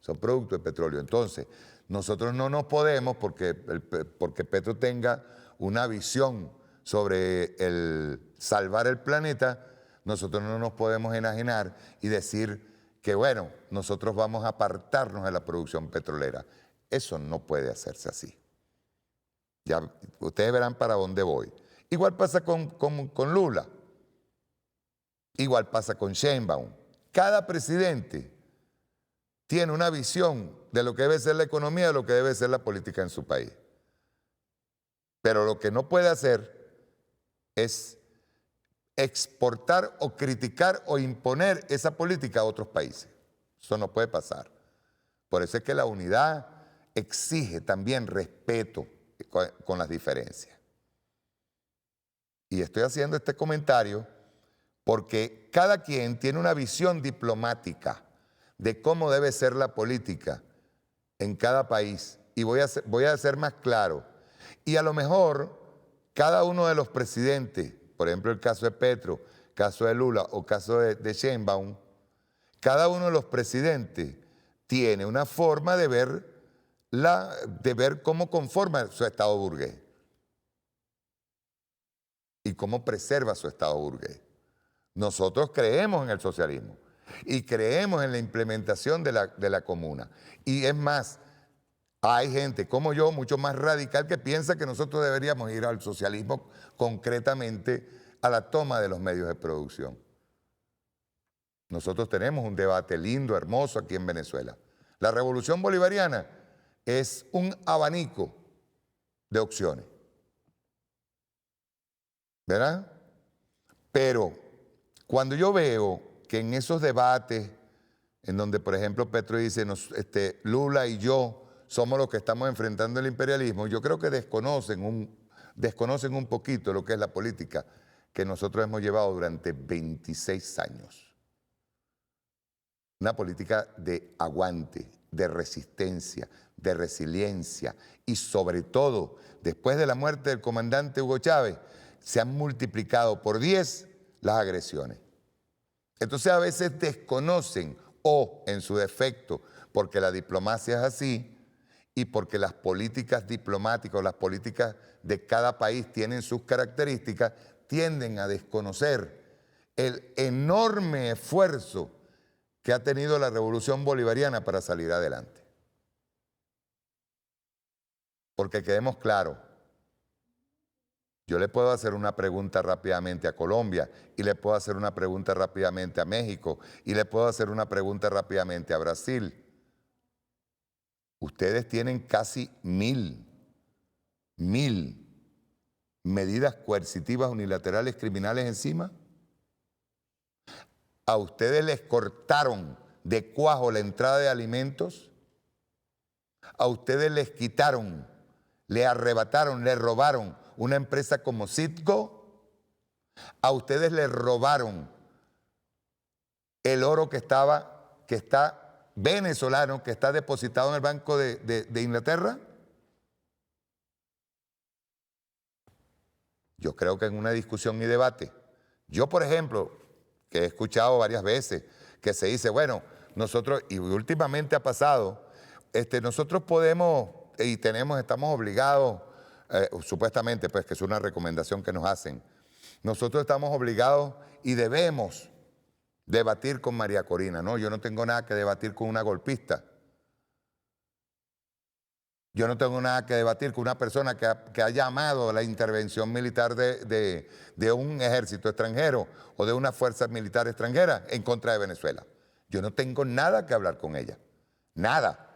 [SPEAKER 11] Son producto del petróleo. Entonces, nosotros no nos podemos, porque Petro tenga una visión sobre el salvar el planeta, nosotros no nos podemos enajenar y decir que, bueno, nosotros vamos a apartarnos de la producción petrolera. Eso no puede hacerse así. Ya ustedes verán para dónde voy. Igual pasa con Lula. Igual pasa con Sheinbaum. Cada presidente tiene una visión de lo que debe ser la economía, de lo que debe ser la política en su país. Pero lo que no puede hacer es exportar o criticar o imponer esa política a otros países. Eso no puede pasar. Por eso es que la unidad exige también respeto con las diferencias. Y estoy haciendo este comentario porque cada quien tiene una visión diplomática de cómo debe ser la política en cada país. Y voy a ser más claro. Y a lo mejor cada uno de los presidentes, por ejemplo el caso de Petro, caso de Lula o caso de Sheinbaum, cada uno de los presidentes tiene una forma de ver cómo conforma su Estado burgués y cómo preserva su Estado burgués. Nosotros creemos en el socialismo y creemos en la implementación de la comuna. Y es más, hay gente como yo, mucho más radical, que piensa que nosotros deberíamos ir al socialismo, concretamente a la toma de los medios de producción. Nosotros tenemos un debate lindo, hermoso aquí en Venezuela. La revolución bolivariana es un abanico de opciones, ¿verdad? Pero cuando yo veo que en esos debates, en donde por ejemplo Petro dice, Lula y yo somos los que estamos enfrentando el imperialismo, yo creo que desconocen un poquito lo que es la política que nosotros hemos llevado durante 26 años. Una política de aguante, de resistencia, de resiliencia y sobre todo, después de la muerte del comandante Hugo Chávez, se han multiplicado por 10 las agresiones. Entonces a veces desconocen o, en su defecto, porque la diplomacia es así y porque las políticas diplomáticas o las políticas de cada país tienen sus características, tienden a desconocer el enorme esfuerzo que ha tenido la revolución bolivariana para salir adelante. Porque quedemos claros, yo le puedo hacer una pregunta rápidamente a Colombia y le puedo hacer una pregunta rápidamente a México y le puedo hacer una pregunta rápidamente a Brasil. Ustedes tienen casi 1000 medidas coercitivas unilaterales criminales encima. ¿A ustedes les cortaron de cuajo la entrada de alimentos? ¿A ustedes les quitaron, le arrebataron, le robaron una empresa como Citgo? ¿A ustedes les robaron el oro que está venezolano, que está depositado en el Banco de Inglaterra? Yo creo que en una discusión y debate, yo por ejemplo, que he escuchado varias veces, que se dice, bueno, nosotros, y últimamente ha pasado, nosotros podemos y estamos obligados, supuestamente, pues que es una recomendación que nos hacen, nosotros estamos obligados y debemos debatir con María Corina. No, yo no tengo nada que debatir con una golpista. Yo no tengo nada que debatir con una persona que ha llamado a la intervención militar de un ejército extranjero o de una fuerza militar extranjera en contra de Venezuela. Yo no tengo nada que hablar con ella. Nada.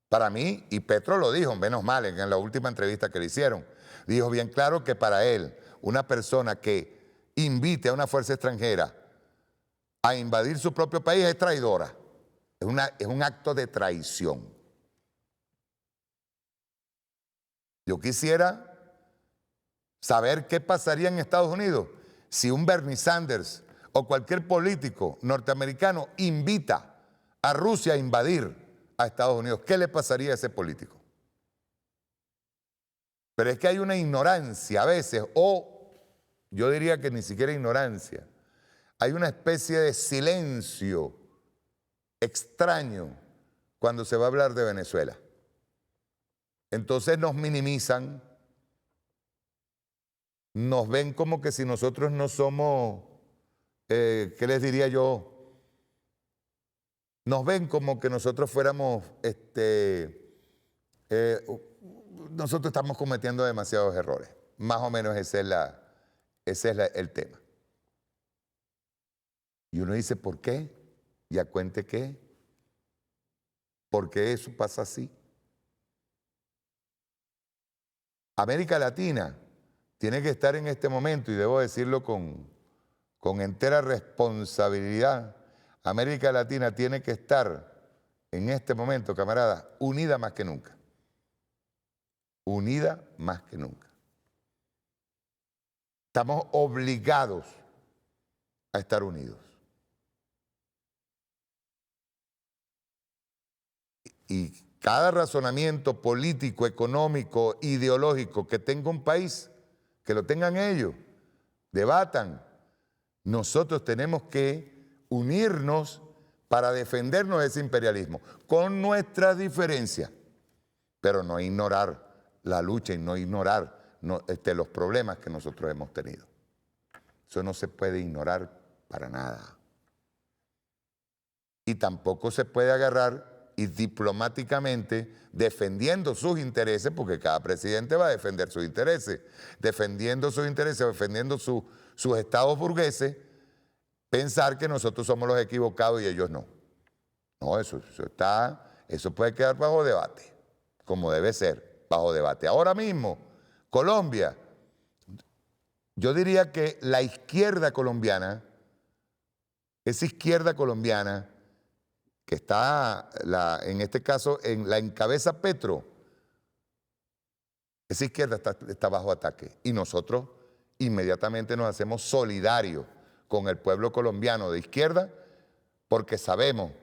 [SPEAKER 11] Para mí, y Petro lo dijo, menos mal, en la última entrevista que le hicieron, dijo bien claro que para él, una persona que invite a una fuerza extranjera a invadir su propio país es traidora. Es un acto de traición. Yo quisiera saber qué pasaría en Estados Unidos si un Bernie Sanders o cualquier político norteamericano invita a Rusia a invadir a Estados Unidos. ¿Qué le pasaría a ese político? Pero es que hay una ignorancia a veces, o yo diría que ni siquiera ignorancia. hay una especie de silencio extraño cuando se va a hablar de Venezuela. Entonces nos minimizan, nos ven como que si nosotros no somos, ¿qué les diría yo? Nos ven como que nosotros fuéramos, nosotros estamos cometiendo demasiados errores. Más o menos ese es el tema. Y uno dice, ¿por qué? Ya cuente qué. ¿Por qué eso pasa así? América Latina tiene que estar en este momento, y debo decirlo con entera responsabilidad, América Latina tiene que estar en este momento, camaradas, unida más que nunca. Unida más que nunca. Estamos obligados a estar unidos. Y cada razonamiento político, económico, ideológico que tenga un país, que lo tengan ellos, debatan. Nosotros tenemos que unirnos para defendernos de ese imperialismo, con nuestras diferencias, pero no ignorar la lucha y no ignorar los problemas que nosotros hemos tenido. Eso no se puede ignorar para nada. Y tampoco se puede agarrar y diplomáticamente, defendiendo sus intereses, porque cada presidente va a defender sus intereses, defendiendo sus estados burgueses, pensar que nosotros somos los equivocados y ellos no. No, eso puede quedar bajo debate, como debe ser, bajo debate. Ahora mismo, Colombia, yo diría que la izquierda colombiana, esa izquierda colombiana, que está, en este caso, la encabeza Petro, esa izquierda está bajo ataque. Y nosotros inmediatamente nos hacemos solidarios con el pueblo colombiano de izquierda, porque sabemos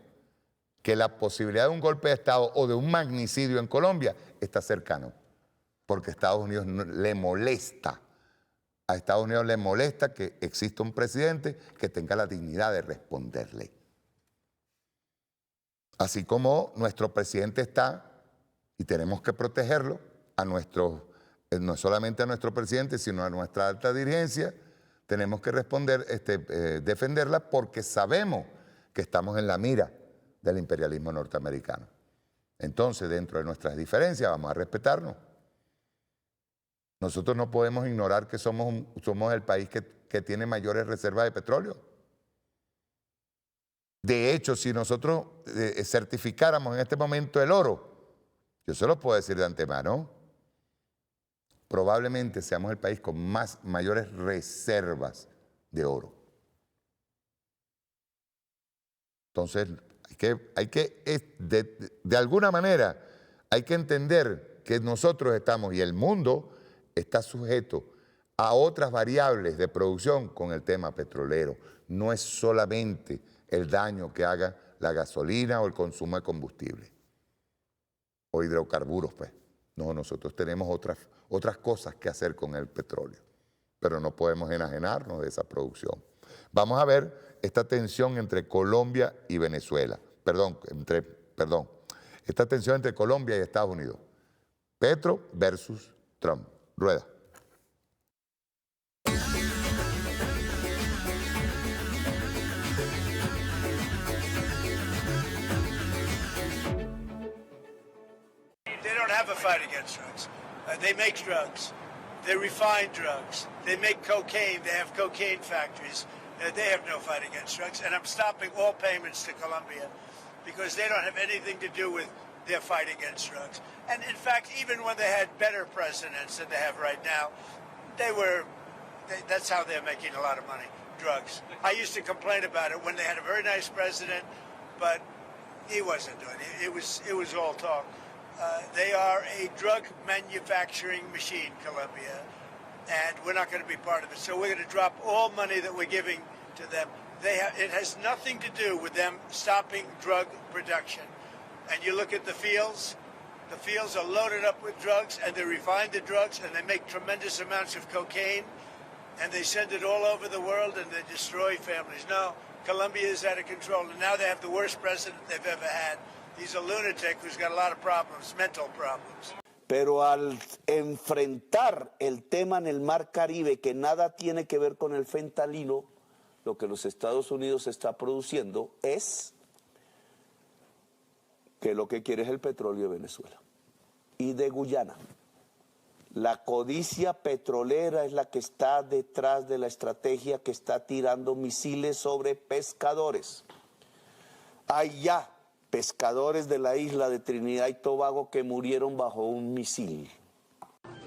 [SPEAKER 11] que la posibilidad de un golpe de Estado o de un magnicidio en Colombia está cercano, porque a Estados Unidos le molesta que exista un presidente que tenga la dignidad de responderle. Así como nuestro presidente está, y tenemos que protegerlo, no solamente a nuestro presidente, sino a nuestra alta dirigencia, tenemos que defenderla, porque sabemos que estamos en la mira del imperialismo norteamericano. Entonces, dentro de nuestras diferencias, vamos a respetarnos. Nosotros no podemos ignorar que somos el país que tiene mayores reservas de petróleo. De hecho, si nosotros certificáramos en este momento el oro, yo se lo puedo decir de antemano, probablemente seamos el país con mayores reservas de oro. Entonces, de alguna manera, hay que entender que nosotros estamos, y el mundo está sujeto a otras variables de producción con el tema petrolero. No es solamente el daño que haga la gasolina o el consumo de combustible o hidrocarburos, pues. No, nosotros tenemos otras cosas que hacer con el petróleo, pero no podemos enajenarnos de esa producción. Vamos a ver esta tensión entre Colombia y Venezuela. Esta tensión entre Colombia y Estados Unidos. Petro versus Trump. Rueda.
[SPEAKER 12] Have a fight against drugs. They make drugs. They refine drugs. They make cocaine. They have cocaine factories. They have no fight against drugs. And I'm stopping all payments to Colombia because they don't have anything to do with their fight against drugs. And in fact, even when they had better presidents than they have right now, that's how they're making a lot of money, drugs. I used to complain about it when they had a very nice president, but he wasn't doing it. It was all talk. They are a drug manufacturing machine, Colombia, and we're not going to be part of it. So we're going to drop all money that we're giving to them. It has nothing to do with them stopping drug production. And you look at the fields are loaded up with drugs, and they refine the drugs, and they make tremendous amounts of cocaine. and they send it all over the world and they destroy families. No, Colombia is out of control, and now they have the worst president they've ever had. He's a lunatic who's got a lot of problems, mental problems.
[SPEAKER 13] Pero al enfrentar el tema en el Mar Caribe, que nada tiene que ver con el fentanilo, lo que los Estados Unidos está produciendo es que lo que quiere es el petróleo de Venezuela y de Guyana. La codicia petrolera es la que está detrás de la estrategia que está tirando misiles sobre pescadores. Hay ya pescadores de la isla de Trinidad y Tobago que murieron bajo un misil.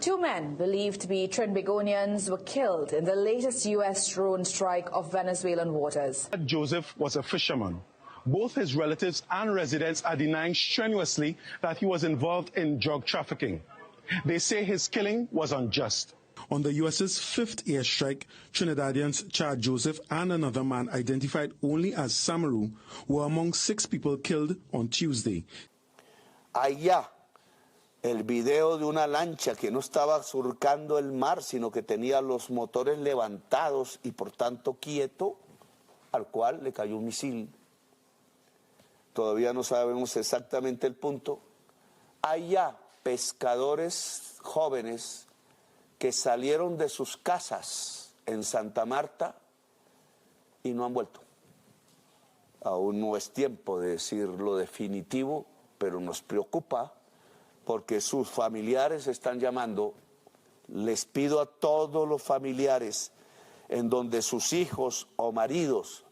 [SPEAKER 14] 2 men believed to be Trinbagonians were killed in the latest U.S. drone strike of Venezuelan waters.
[SPEAKER 15] Joseph was a fisherman. Both his relatives and residents are denying strenuously that he was involved in drug trafficking. They say his killing was unjust. On the U.S.'s 5th airstrike, Trinidadians Chad Joseph and another man identified only as Samaru were among 6 people killed on Tuesday.
[SPEAKER 13] Allá, el video de una lancha que no estaba surcando el mar, sino que tenía los motores levantados y por tanto quieto, al cual le cayó un misil. Todavía no sabemos exactamente el punto. Allá, pescadores jóvenes que salieron de sus casas en Santa Marta y no han vuelto. Aún no es tiempo de decir lo definitivo, pero nos preocupa porque sus familiares están llamando. Les pido a todos los familiares en donde sus hijos o maridos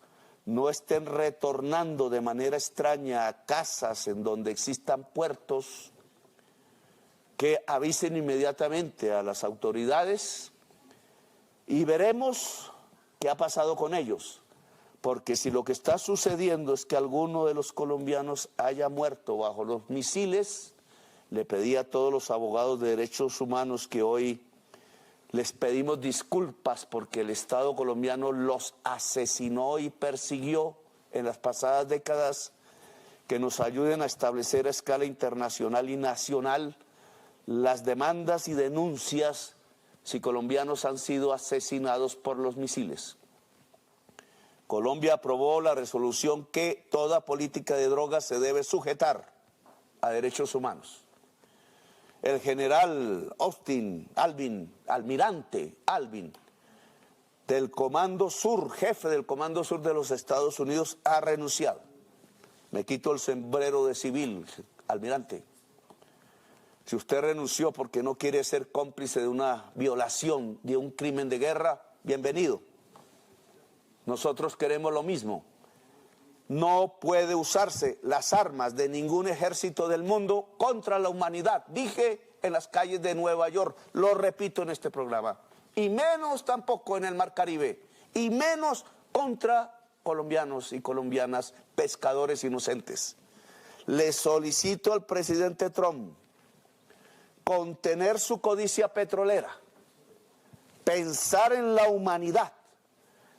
[SPEAKER 13] no estén retornando de manera extraña a casas en donde existan puertos, que avisen inmediatamente a las autoridades y veremos qué ha pasado con ellos. Porque si lo que está sucediendo es que alguno de los colombianos haya muerto bajo los misiles, le pedí a todos los abogados de derechos humanos que hoy les pedimos disculpas porque el Estado colombiano los asesinó y persiguió en las pasadas décadas, que nos ayuden a establecer a escala internacional y nacional las demandas y denuncias si colombianos han sido asesinados por los misiles. Colombia aprobó la resolución que toda política de drogas se debe sujetar a derechos humanos. El general almirante Alvin, del Comando Sur, jefe del Comando Sur de los Estados Unidos, ha renunciado. Me quito el sombrero de civil, almirante. Si usted renunció porque no quiere ser cómplice de una violación, de un crimen de guerra, bienvenido. Nosotros queremos lo mismo. No puede usarse las armas de ningún ejército del mundo contra la humanidad. Dije en las calles de Nueva York, lo repito en este programa, y menos tampoco en el Mar Caribe, y menos contra colombianos y colombianas, pescadores inocentes. Le solicito al presidente Trump contener su codicia petrolera, pensar en la humanidad,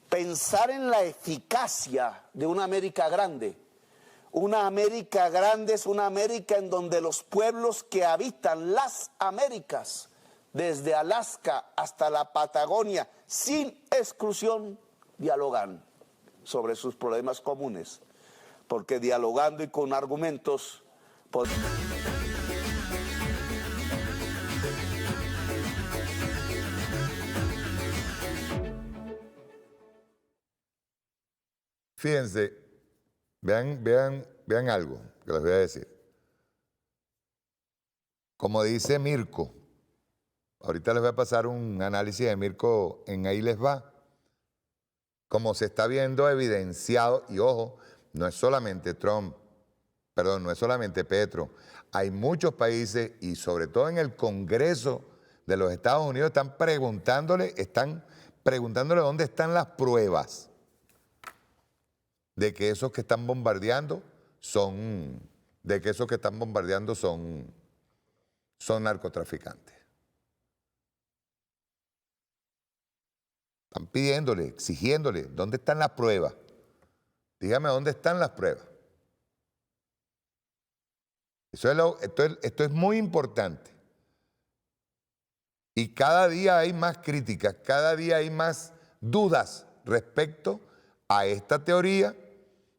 [SPEAKER 13] pensar en la eficacia de una América grande. Una América grande es una América en donde los pueblos que habitan las Américas, desde Alaska hasta la Patagonia, sin exclusión, dialogan sobre sus problemas comunes, porque dialogando y con argumentos
[SPEAKER 11] Fíjense, vean algo que les voy a decir. Como dice Mirko, ahorita les voy a pasar un análisis de Mirko en Ahí Les Va. Como se está viendo evidenciado, y ojo, no es solamente Trump, perdón, no es solamente Petro, hay muchos países y sobre todo en el Congreso de los Estados Unidos están preguntándole dónde están las pruebas de que esos que están bombardeando son narcotraficantes. Están pidiéndole, exigiéndole, ¿dónde están las pruebas? Dígame dónde están las pruebas. Esto es muy importante. Y cada día hay más críticas, cada día hay más dudas respecto a esta teoría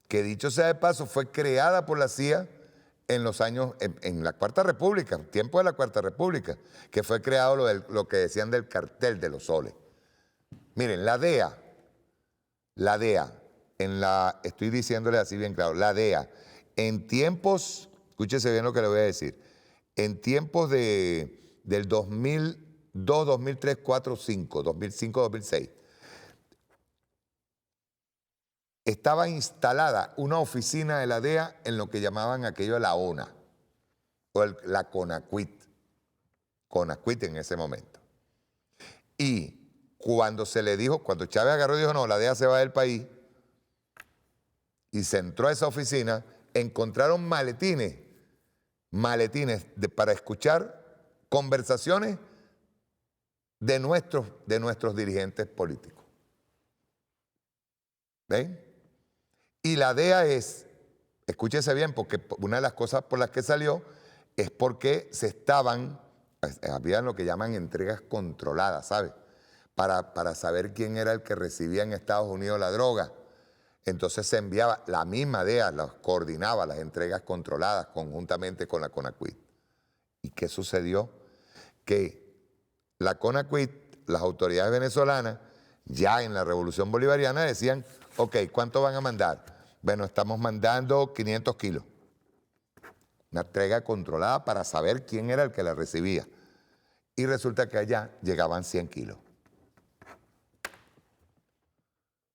[SPEAKER 11] que, dicho sea de paso, fue creada por la CIA en los años, en la Cuarta República, tiempo de la Cuarta República, que fue creado lo que decían del cartel de los soles. Miren, la DEA, estoy diciéndole así bien claro, la DEA, en tiempos, escúchese bien lo que le voy a decir, en tiempos del 2002, 2003, 4, 5, 2005, 2006, estaba instalada una oficina de la DEA en lo que llamaban aquello la ONA, o la CONACYT en ese momento. Y cuando se le dijo, cuando Chávez agarró y dijo, no, la DEA se va del país, y se entró a esa oficina, encontraron maletines para escuchar conversaciones de nuestros dirigentes políticos. ¿Ven? Y la DEA escúchese bien, porque una de las cosas por las que salió es porque había lo que llaman entregas controladas, ¿sabes? Para saber quién era el que recibía en Estados Unidos la droga. Entonces se enviaba, la misma DEA coordinaba las entregas controladas conjuntamente con la CONACYT. ¿Y qué sucedió? Que la CONACYT, las autoridades venezolanas, ya en la Revolución Bolivariana decían, ok, ¿cuánto van a mandar? Bueno, estamos mandando 500 kilos. Una entrega controlada para saber quién era el que la recibía. Y resulta que allá llegaban 100 kilos.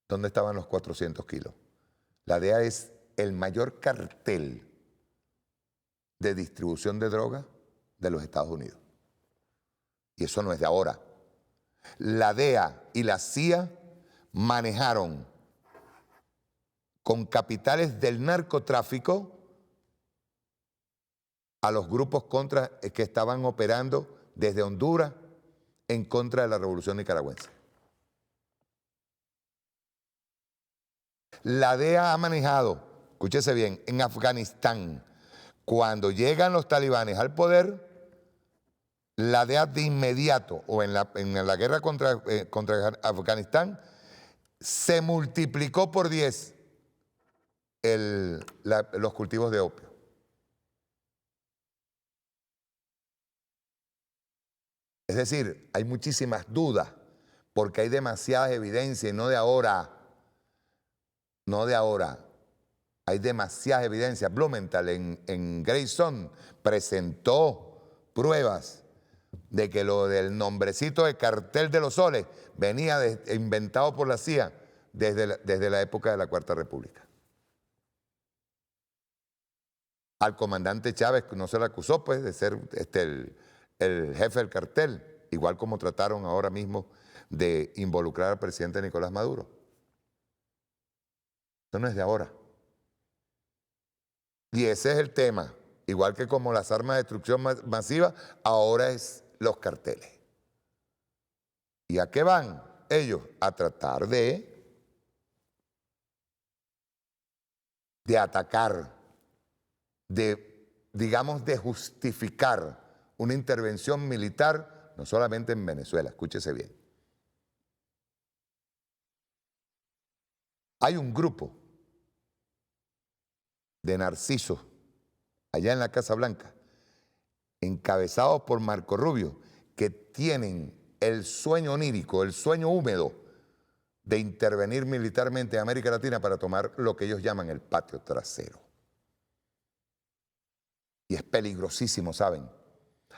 [SPEAKER 11] ¿Dónde estaban los 400 kilos? La DEA es el mayor cartel de distribución de droga de los Estados Unidos. Y eso no es de ahora. La DEA y la CIA manejaron con capitales del narcotráfico a los grupos que estaban operando desde Honduras en contra de la revolución nicaragüense. La DEA ha manejado, escúchese bien, en Afganistán, cuando llegan los talibanes al poder, la DEA de inmediato, o en la guerra contra Afganistán, se multiplicó por 10 los cultivos de opio. Es decir, hay muchísimas dudas, porque hay demasiadas evidencias, y no de ahora, hay demasiadas evidencias. Blumenthal en Grayson presentó pruebas de que lo del nombrecito de cartel de los soles venía inventado por la CIA desde la época de la Cuarta República. Al comandante Chávez no se le acusó pues de ser el jefe del cartel, igual como trataron ahora mismo de involucrar al presidente Nicolás Maduro. Eso no es de ahora. Y ese es el tema. Igual que como las armas de destrucción masiva, ahora es los carteles. ¿Y a qué van ellos? A tratar de atacar, de justificar una intervención militar, no solamente en Venezuela, escúchese bien. Hay un grupo de narcisos allá en la Casa Blanca, encabezados por Marco Rubio, que tienen el sueño onírico, el sueño húmedo de intervenir militarmente en América Latina para tomar lo que ellos llaman el patio trasero. Y es peligrosísimo, ¿saben?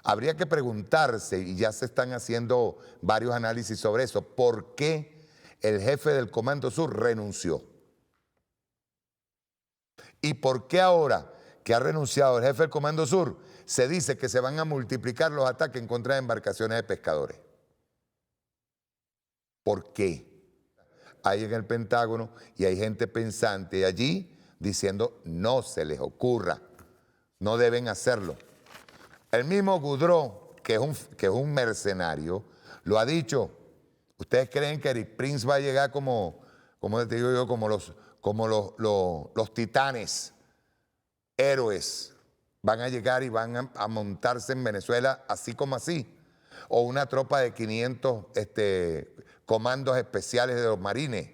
[SPEAKER 11] Habría que preguntarse, y ya se están haciendo varios análisis sobre eso, ¿por qué el jefe del Comando Sur renunció? ¿Y por qué ahora que ha renunciado el jefe del Comando Sur se dice que se van a multiplicar los ataques en contra de embarcaciones de pescadores? ¿Por qué? Hay en el Pentágono y hay gente pensante allí diciendo no se les ocurra, no deben hacerlo. El mismo Goudreau, que es un mercenario, lo ha dicho. ¿Ustedes creen que Eric Prince va a llegar como te digo yo, como los titanes, héroes? Van a llegar y van a montarse en Venezuela así como así. o una tropa de 500 comandos especiales de los marines.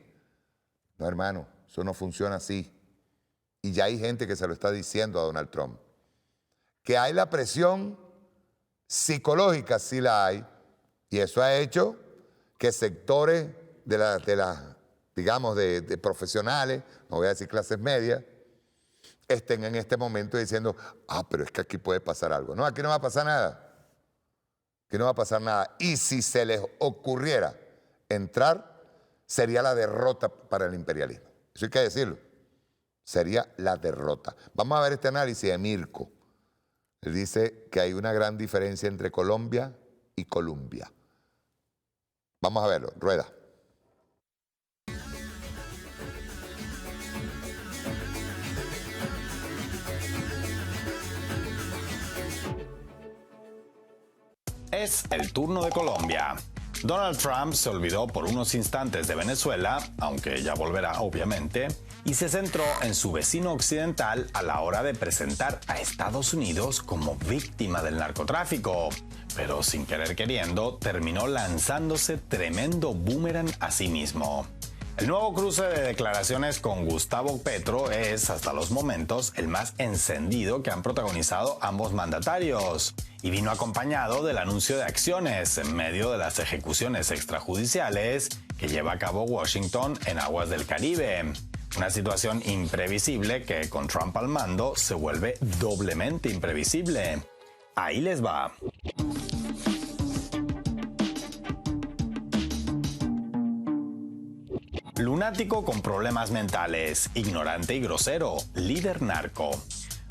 [SPEAKER 11] No, hermano, eso no funciona así. Y ya hay gente que se lo está diciendo a Donald Trump. Que hay la presión psicológica, sí la hay, y eso ha hecho que sectores de profesionales, no voy a decir clases medias, estén en este momento diciendo, pero es que aquí puede pasar algo. No, aquí no va a pasar nada. Aquí no va a pasar nada. Y si se les ocurriera entrar, sería la derrota para el imperialismo. Eso hay que decirlo. Sería la derrota. Vamos a ver este análisis de Mirko. Él dice que hay una gran diferencia entre Colombia y Colombia. Vamos a verlo. Rueda.
[SPEAKER 16] Es el turno de Colombia. Donald Trump se olvidó por unos instantes de Venezuela, aunque ya volverá obviamente, y se centró en su vecino occidental a la hora de presentar a Estados Unidos como víctima del narcotráfico. Pero sin querer queriendo, terminó lanzándose tremendo boomerang a sí mismo. El nuevo cruce de declaraciones con Gustavo Petro es, hasta los momentos, el más encendido que han protagonizado ambos mandatarios, y vino acompañado del anuncio de acciones en medio de las ejecuciones extrajudiciales que lleva a cabo Washington en aguas del Caribe. Una situación imprevisible que, con Trump al mando, se vuelve doblemente imprevisible. Ahí les va. Lunático con problemas mentales, ignorante y grosero, líder narco.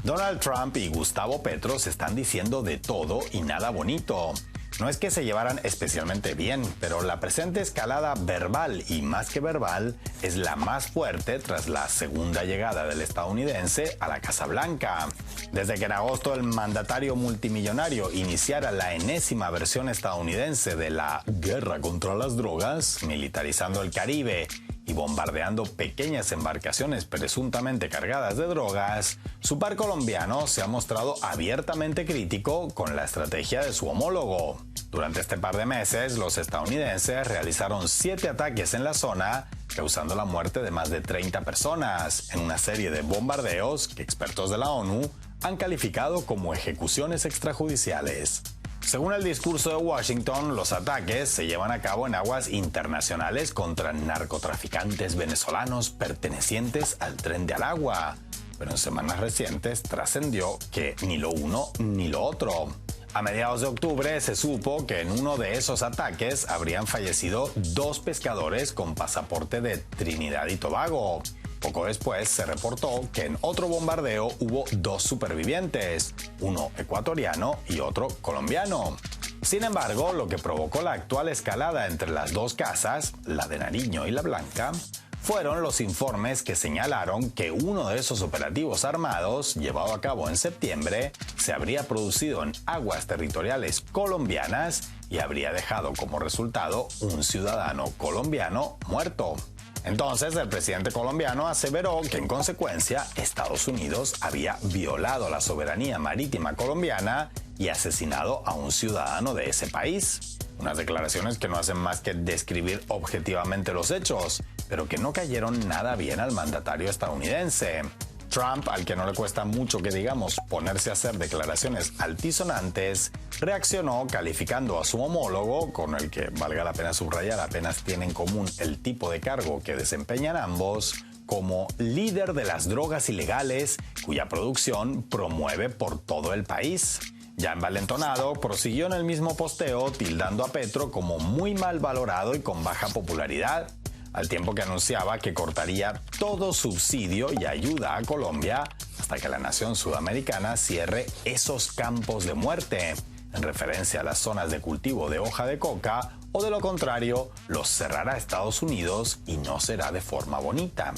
[SPEAKER 16] Donald Trump y Gustavo Petro se están diciendo de todo y nada bonito. No es que se llevaran especialmente bien, pero la presente escalada verbal y más que verbal es la más fuerte tras la segunda llegada del estadounidense a la Casa Blanca. Desde que en agosto el mandatario multimillonario iniciara la enésima versión estadounidense de la guerra contra las drogas, militarizando el Caribe y bombardeando pequeñas embarcaciones presuntamente cargadas de drogas, su par colombiano se ha mostrado abiertamente crítico con la estrategia de su homólogo. Durante este par de meses, los estadounidenses realizaron 7 ataques en la zona, causando la muerte de más de 30 personas, en una serie de bombardeos que expertos de la ONU han calificado como ejecuciones extrajudiciales. Según el discurso de Washington, los ataques se llevan a cabo en aguas internacionales contra narcotraficantes venezolanos pertenecientes al Tren de Aragua, pero en semanas recientes trascendió que ni lo uno ni lo otro. A mediados de octubre se supo que en uno de esos ataques habrían fallecido 2 pescadores con pasaporte de Trinidad y Tobago. Poco después se reportó que en otro bombardeo hubo 2 supervivientes, uno ecuatoriano y otro colombiano. Sin embargo, lo que provocó la actual escalada entre las 2 casas, la de Nariño y la Blanca, fueron los informes que señalaron que uno de esos operativos armados, llevado a cabo en septiembre, se habría producido en aguas territoriales colombianas y habría dejado como resultado un ciudadano colombiano muerto. Entonces, el presidente colombiano aseveró que en consecuencia Estados Unidos había violado la soberanía marítima colombiana y asesinado a un ciudadano de ese país. Unas declaraciones que no hacen más que describir objetivamente los hechos, pero que no cayeron nada bien al mandatario estadounidense. Trump, al que no le cuesta mucho que digamos ponerse a hacer declaraciones altisonantes, reaccionó calificando a su homólogo, con el que, valga la pena subrayar, apenas tiene en común el tipo de cargo que desempeñan ambos, como líder de las drogas ilegales, cuya producción promueve por todo el país. Ya envalentonado, prosiguió en el mismo posteo tildando a Petro como muy mal valorado y con baja popularidad, al tiempo que anunciaba que cortaría todo subsidio y ayuda a Colombia hasta que la nación sudamericana cierre esos campos de muerte, en referencia a las zonas de cultivo de hoja de coca, o de lo contrario, los cerrará Estados Unidos y no será de forma bonita.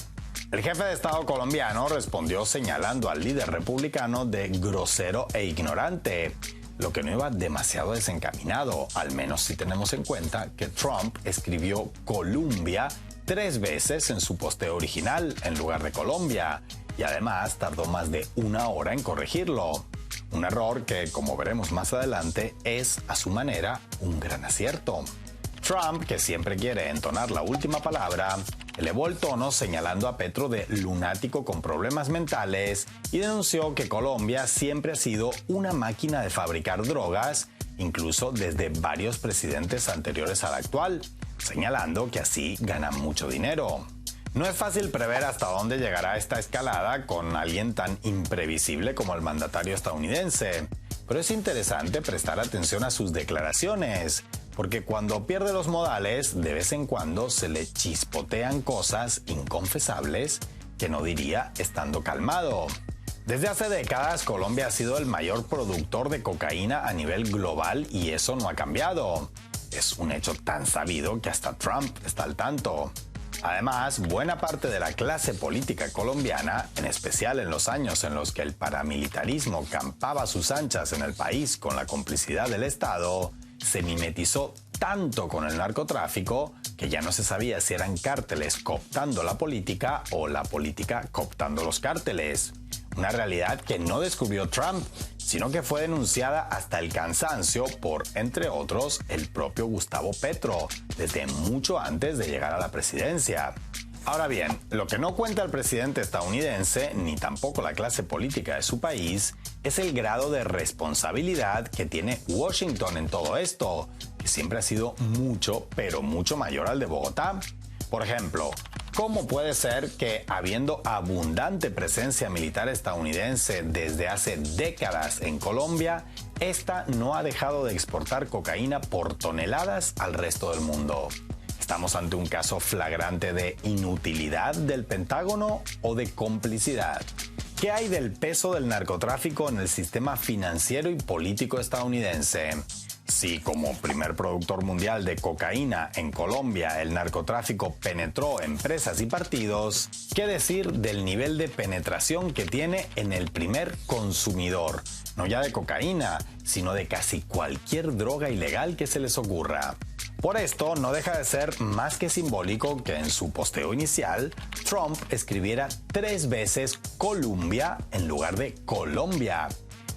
[SPEAKER 16] El jefe de Estado colombiano respondió señalando al líder republicano de grosero e ignorante, lo que no iba demasiado desencaminado, al menos si tenemos en cuenta que Trump escribió Columbia 3 veces en su posteo original en lugar de Colombia, y además tardó más de 1 hora en corregirlo. Un error que, como veremos más adelante, es, a su manera, un gran acierto. Trump, que siempre quiere entonar la última palabra, elevó el tono señalando a Petro de lunático con problemas mentales y denunció que Colombia siempre ha sido una máquina de fabricar drogas, incluso desde varios presidentes anteriores al actual, señalando que así ganan mucho dinero. No es fácil prever hasta dónde llegará esta escalada con alguien tan imprevisible como el mandatario estadounidense, pero es interesante prestar atención a sus declaraciones, porque cuando pierde los modales, de vez en cuando se le chispotean cosas inconfesables que no diría estando calmado. Desde hace décadas, Colombia ha sido el mayor productor de cocaína a nivel global y eso no ha cambiado. Es un hecho tan sabido que hasta Trump está al tanto. Además, buena parte de la clase política colombiana, en especial en los años en los que el paramilitarismo campaba a sus anchas en el país con la complicidad del Estado, se mimetizó tanto con el narcotráfico que ya no se sabía si eran cárteles cooptando la política o la política cooptando los cárteles. Una realidad que no descubrió Trump, sino que fue denunciada hasta el cansancio por, entre otros, el propio Gustavo Petro, desde mucho antes de llegar a la presidencia. Ahora bien, lo que no cuenta el presidente estadounidense, ni tampoco la clase política de su país, es el grado de responsabilidad que tiene Washington en todo esto, que siempre ha sido mucho, pero mucho mayor al de Bogotá. Por ejemplo, ¿cómo puede ser que, habiendo abundante presencia militar estadounidense desde hace décadas en Colombia, esta no ha dejado de exportar cocaína por toneladas al resto del mundo? ¿Estamos ante un caso flagrante de inutilidad del Pentágono o de complicidad? ¿Qué hay del peso del narcotráfico en el sistema financiero y político estadounidense? Si como primer productor mundial de cocaína en Colombia el narcotráfico penetró empresas y partidos, ¿qué decir del nivel de penetración que tiene en el primer consumidor? No ya de cocaína, sino de casi cualquier droga ilegal que se les ocurra. Por esto, no deja de ser más que simbólico que en su posteo inicial, Trump escribiera 3 veces Columbia en lugar de Colombia.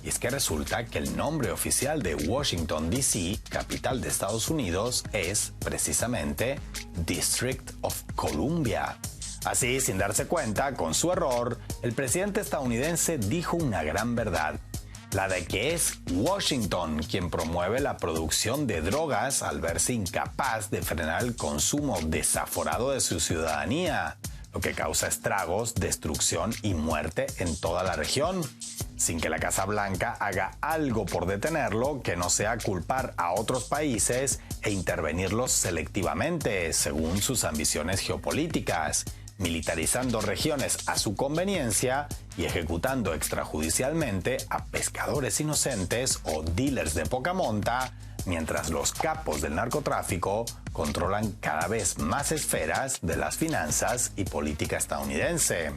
[SPEAKER 16] Y es que resulta que el nombre oficial de Washington, D.C., capital de Estados Unidos, es precisamente District of Columbia. Así, sin darse cuenta, con su error, el presidente estadounidense dijo una gran verdad. La de que es Washington quien promueve la producción de drogas al verse incapaz de frenar el consumo desaforado de su ciudadanía, lo que causa estragos, destrucción y muerte en toda la región, sin que la Casa Blanca haga algo por detenerlo que no sea culpar a otros países e intervenirlos selectivamente según sus ambiciones geopolíticas, militarizando regiones a su conveniencia y ejecutando extrajudicialmente a pescadores inocentes o dealers de poca monta, mientras los capos del narcotráfico controlan cada vez más esferas de las finanzas y política estadounidense.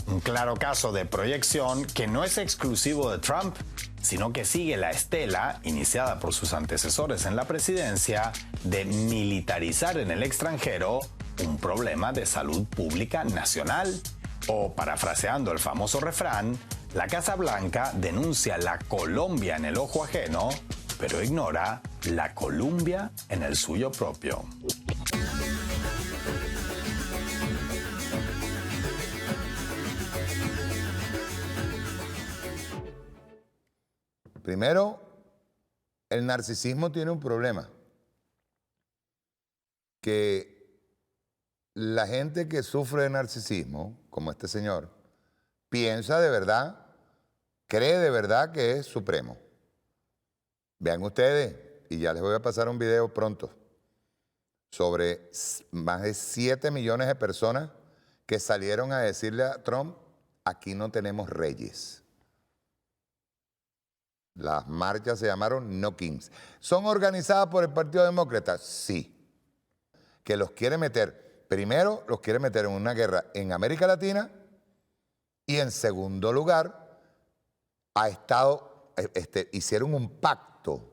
[SPEAKER 16] Un claro caso de proyección que no es exclusivo de Trump, sino que sigue la estela iniciada por sus antecesores en la presidencia de militarizar en el extranjero un problema de salud pública nacional. O, parafraseando el famoso refrán, la Casa Blanca denuncia la Colombia en el ojo ajeno, pero ignora la Columbia en el suyo propio.
[SPEAKER 11] Primero, el narcisismo tiene un problema, que la gente que sufre de narcisismo, como este señor, piensa de verdad, cree de verdad que es supremo. Vean ustedes, y ya les voy a pasar un video pronto, sobre más de 7 millones de personas que salieron a decirle a Trump, aquí no tenemos reyes. Las marchas se llamaron No Kings. ¿Son organizadas por el Partido Demócrata? Sí. Que los quiere meter, primero los quiere meter en una guerra en América Latina y en segundo lugar hicieron un pacto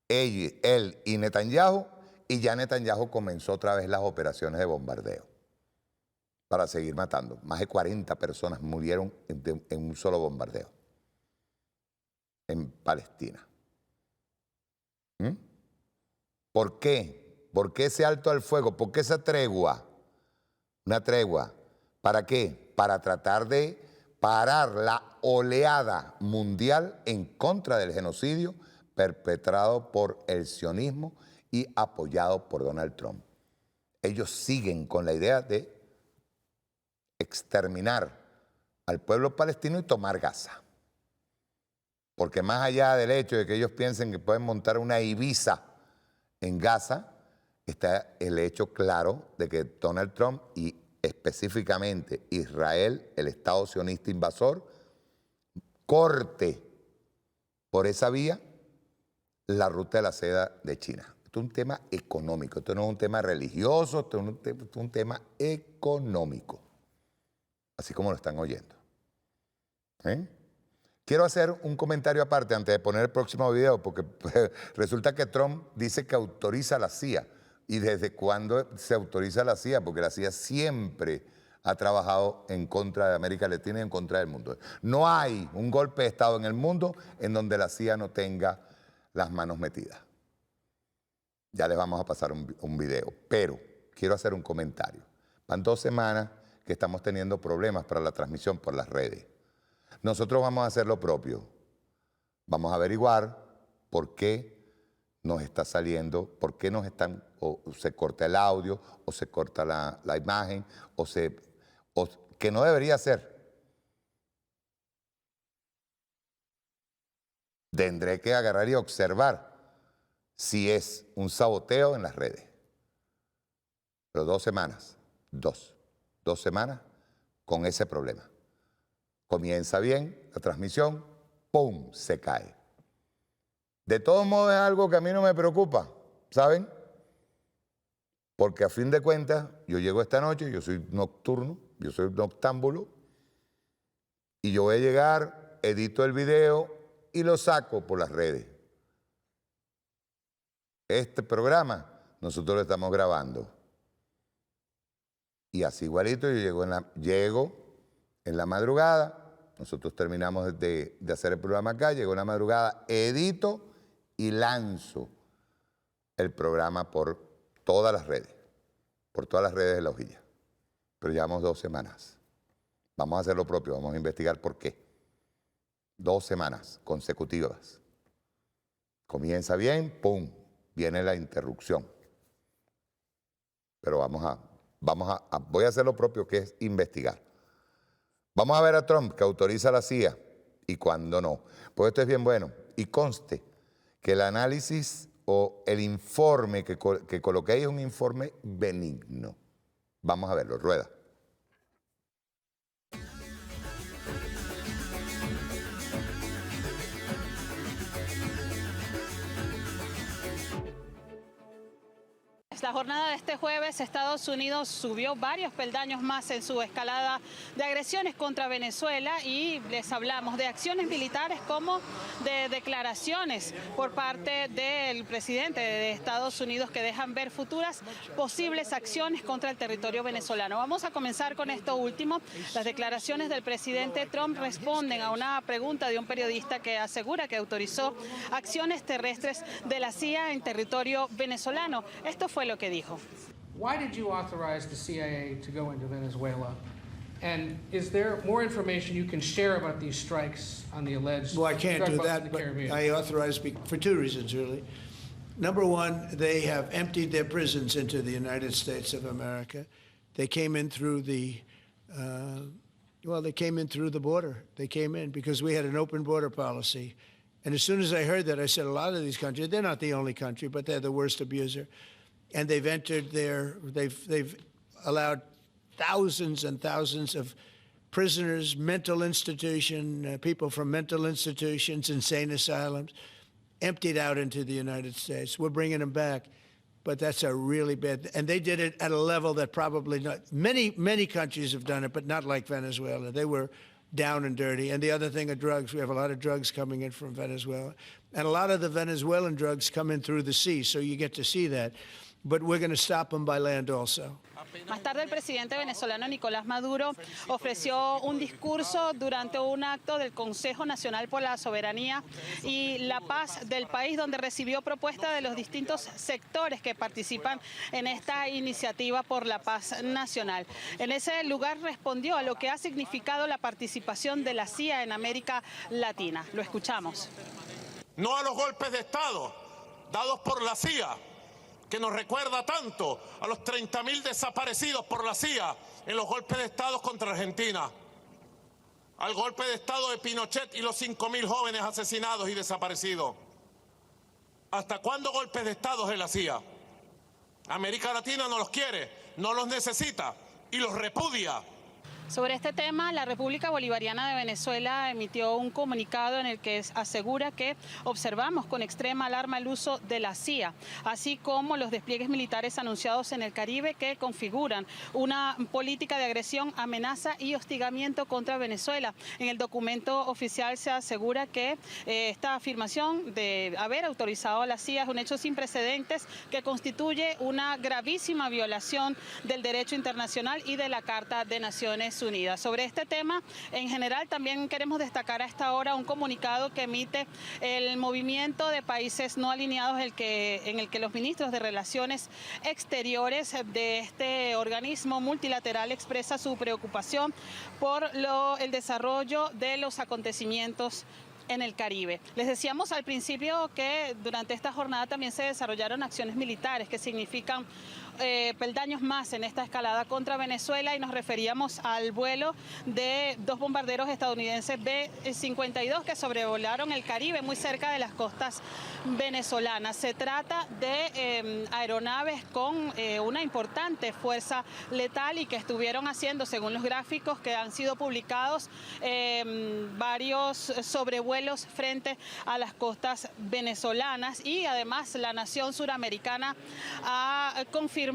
[SPEAKER 11] él y Netanyahu, y ya Netanyahu comenzó otra vez las operaciones de bombardeo para seguir matando. Más de 40 personas murieron en un solo bombardeo. en Palestina. ¿Por qué? ¿Por qué ese alto al fuego? ¿Por qué esa tregua? Una tregua. ¿Para qué? Para tratar de parar la oleada mundial en contra del genocidio perpetrado por el sionismo y apoyado por Donald Trump. Ellos siguen con la idea de exterminar al pueblo palestino y tomar Gaza. Porque más allá del hecho de que ellos piensen que pueden montar una Ibiza en Gaza, está el hecho claro de que Donald Trump y específicamente Israel, el Estado sionista invasor, corte por esa vía la ruta de la seda de China. Esto es un tema económico, esto no es un tema religioso, esto es un tema económico, así como lo están oyendo. Quiero hacer un comentario aparte antes de poner el próximo video, porque resulta que Trump dice que autoriza a la CIA. ¿Y desde cuándo se autoriza a la CIA? Porque la CIA siempre ha trabajado en contra de América Latina y en contra del mundo. No hay un golpe de Estado en el mundo en donde la CIA no tenga las manos metidas. Ya les vamos a pasar un video, pero quiero hacer un comentario. Van 2 semanas que estamos teniendo problemas para la transmisión por las redes. Nosotros vamos a hacer lo propio. Vamos a averiguar por qué nos está saliendo, por qué nos están, o se corta el audio, o se corta la imagen, o que no debería ser. Tendré que agarrar y observar si es un saboteo en las redes. Pero 2 semanas, dos semanas con ese problema. Comienza bien la transmisión, ¡pum!, se cae. De todos modos es algo que a mí no me preocupa, ¿saben? Porque a fin de cuentas, yo llego esta noche, yo soy nocturno, yo soy noctámbulo, y yo voy a llegar, edito el video y lo saco por las redes. Este programa nosotros lo estamos grabando. Y así igualito yo llego en la madrugada, nosotros terminamos de hacer el programa acá, llego en la madrugada, edito y lanzo el programa por todas las redes de La Hojilla. Pero llevamos 2 semanas. Vamos a hacer lo propio, vamos a investigar por qué. 2 semanas consecutivas. Comienza bien, ¡pum!, viene la interrupción. Pero voy a hacer lo propio, que es investigar. Vamos a ver a Trump, que autoriza a la CIA, y cuándo no. Pues esto es bien bueno. Y conste que el análisis o el informe que coloqué ahí es un informe benigno. Vamos a verlo, rueda.
[SPEAKER 17] La jornada de este jueves, Estados Unidos subió varios peldaños más en su escalada de agresiones contra Venezuela y les hablamos de acciones militares como de declaraciones por parte del presidente de Estados Unidos que dejan ver futuras posibles acciones contra el territorio venezolano. Vamos a comenzar con esto último. Las declaraciones del presidente Trump responden a una pregunta de un periodista que asegura que autorizó acciones terrestres de la CIA en territorio venezolano. Esto fue lo que dijo.
[SPEAKER 18] Why did you authorize the CIA to go into Venezuela? And is there more information you can share about these strikes on the alleged
[SPEAKER 19] Well, I can't
[SPEAKER 18] drug
[SPEAKER 19] do
[SPEAKER 18] busts in
[SPEAKER 19] that,
[SPEAKER 18] the
[SPEAKER 19] but
[SPEAKER 18] Caribbean?
[SPEAKER 19] I authorized for 2 reasons, really. Number one, they have emptied their prisons into the United States of America. They came in through the, they came in through the border. They came in because we had an open border policy. And as soon as I heard that, I said, a lot of these countries, they're not the only country, but they're the worst abuser. And they've entered they've allowed thousands and thousands of prisoners, mental institution, people from mental institutions, insane asylums, emptied out into the United States. We're bringing them back, but that's a really bad, and they did it at a level that probably not, many countries have done it, but not like Venezuela. They were down and dirty. And the other thing are drugs. We have a lot of drugs coming in from Venezuela. And a lot of the Venezuelan drugs come in through the sea, so you get to see that. But we're going to stop them by land also.
[SPEAKER 17] Más tarde, el presidente venezolano Nicolás Maduro ofreció un discurso durante un acto del Consejo Nacional por la Soberanía y la Paz del país, donde recibió propuestas de los distintos sectores que participan en esta iniciativa por la paz nacional. En ese lugar respondió a lo que ha significado la participación de la CIA en América Latina. Lo escuchamos.
[SPEAKER 20] No a los golpes de Estado dados por la CIA, que nos recuerda tanto a los 30.000 desaparecidos por la CIA en los golpes de Estado contra Argentina, al golpe de Estado de Pinochet y los 5.000 jóvenes asesinados y desaparecidos. ¿Hasta cuándo golpes de Estado de la CIA? América Latina no los quiere, no los necesita y los repudia.
[SPEAKER 17] Sobre este tema, la República Bolivariana de Venezuela emitió un comunicado en el que asegura que observamos con extrema alarma el uso de la CIA, así como los despliegues militares anunciados en el Caribe que configuran una política de agresión, amenaza y hostigamiento contra Venezuela. En el documento oficial se asegura que esta afirmación de haber autorizado a la CIA es un hecho sin precedentes que constituye una gravísima violación del derecho internacional y de la Carta de Naciones Unidas. Sobre este tema, en general, también queremos destacar a esta hora un comunicado que emite el movimiento de países no alineados en el que los ministros de Relaciones Exteriores de este organismo multilateral expresa su preocupación por el desarrollo de los acontecimientos en el Caribe. Les decíamos al principio que durante esta jornada también se desarrollaron acciones militares que significan peldaños más en esta escalada contra Venezuela, y nos referíamos al vuelo de 2 bombarderos estadounidenses B-52 que sobrevolaron el Caribe muy cerca de las costas venezolanas. Se trata de aeronaves con una importante fuerza letal y que estuvieron haciendo, según los gráficos que han sido publicados, varios sobrevuelos frente a las costas venezolanas, y además la nación suramericana ha confirmado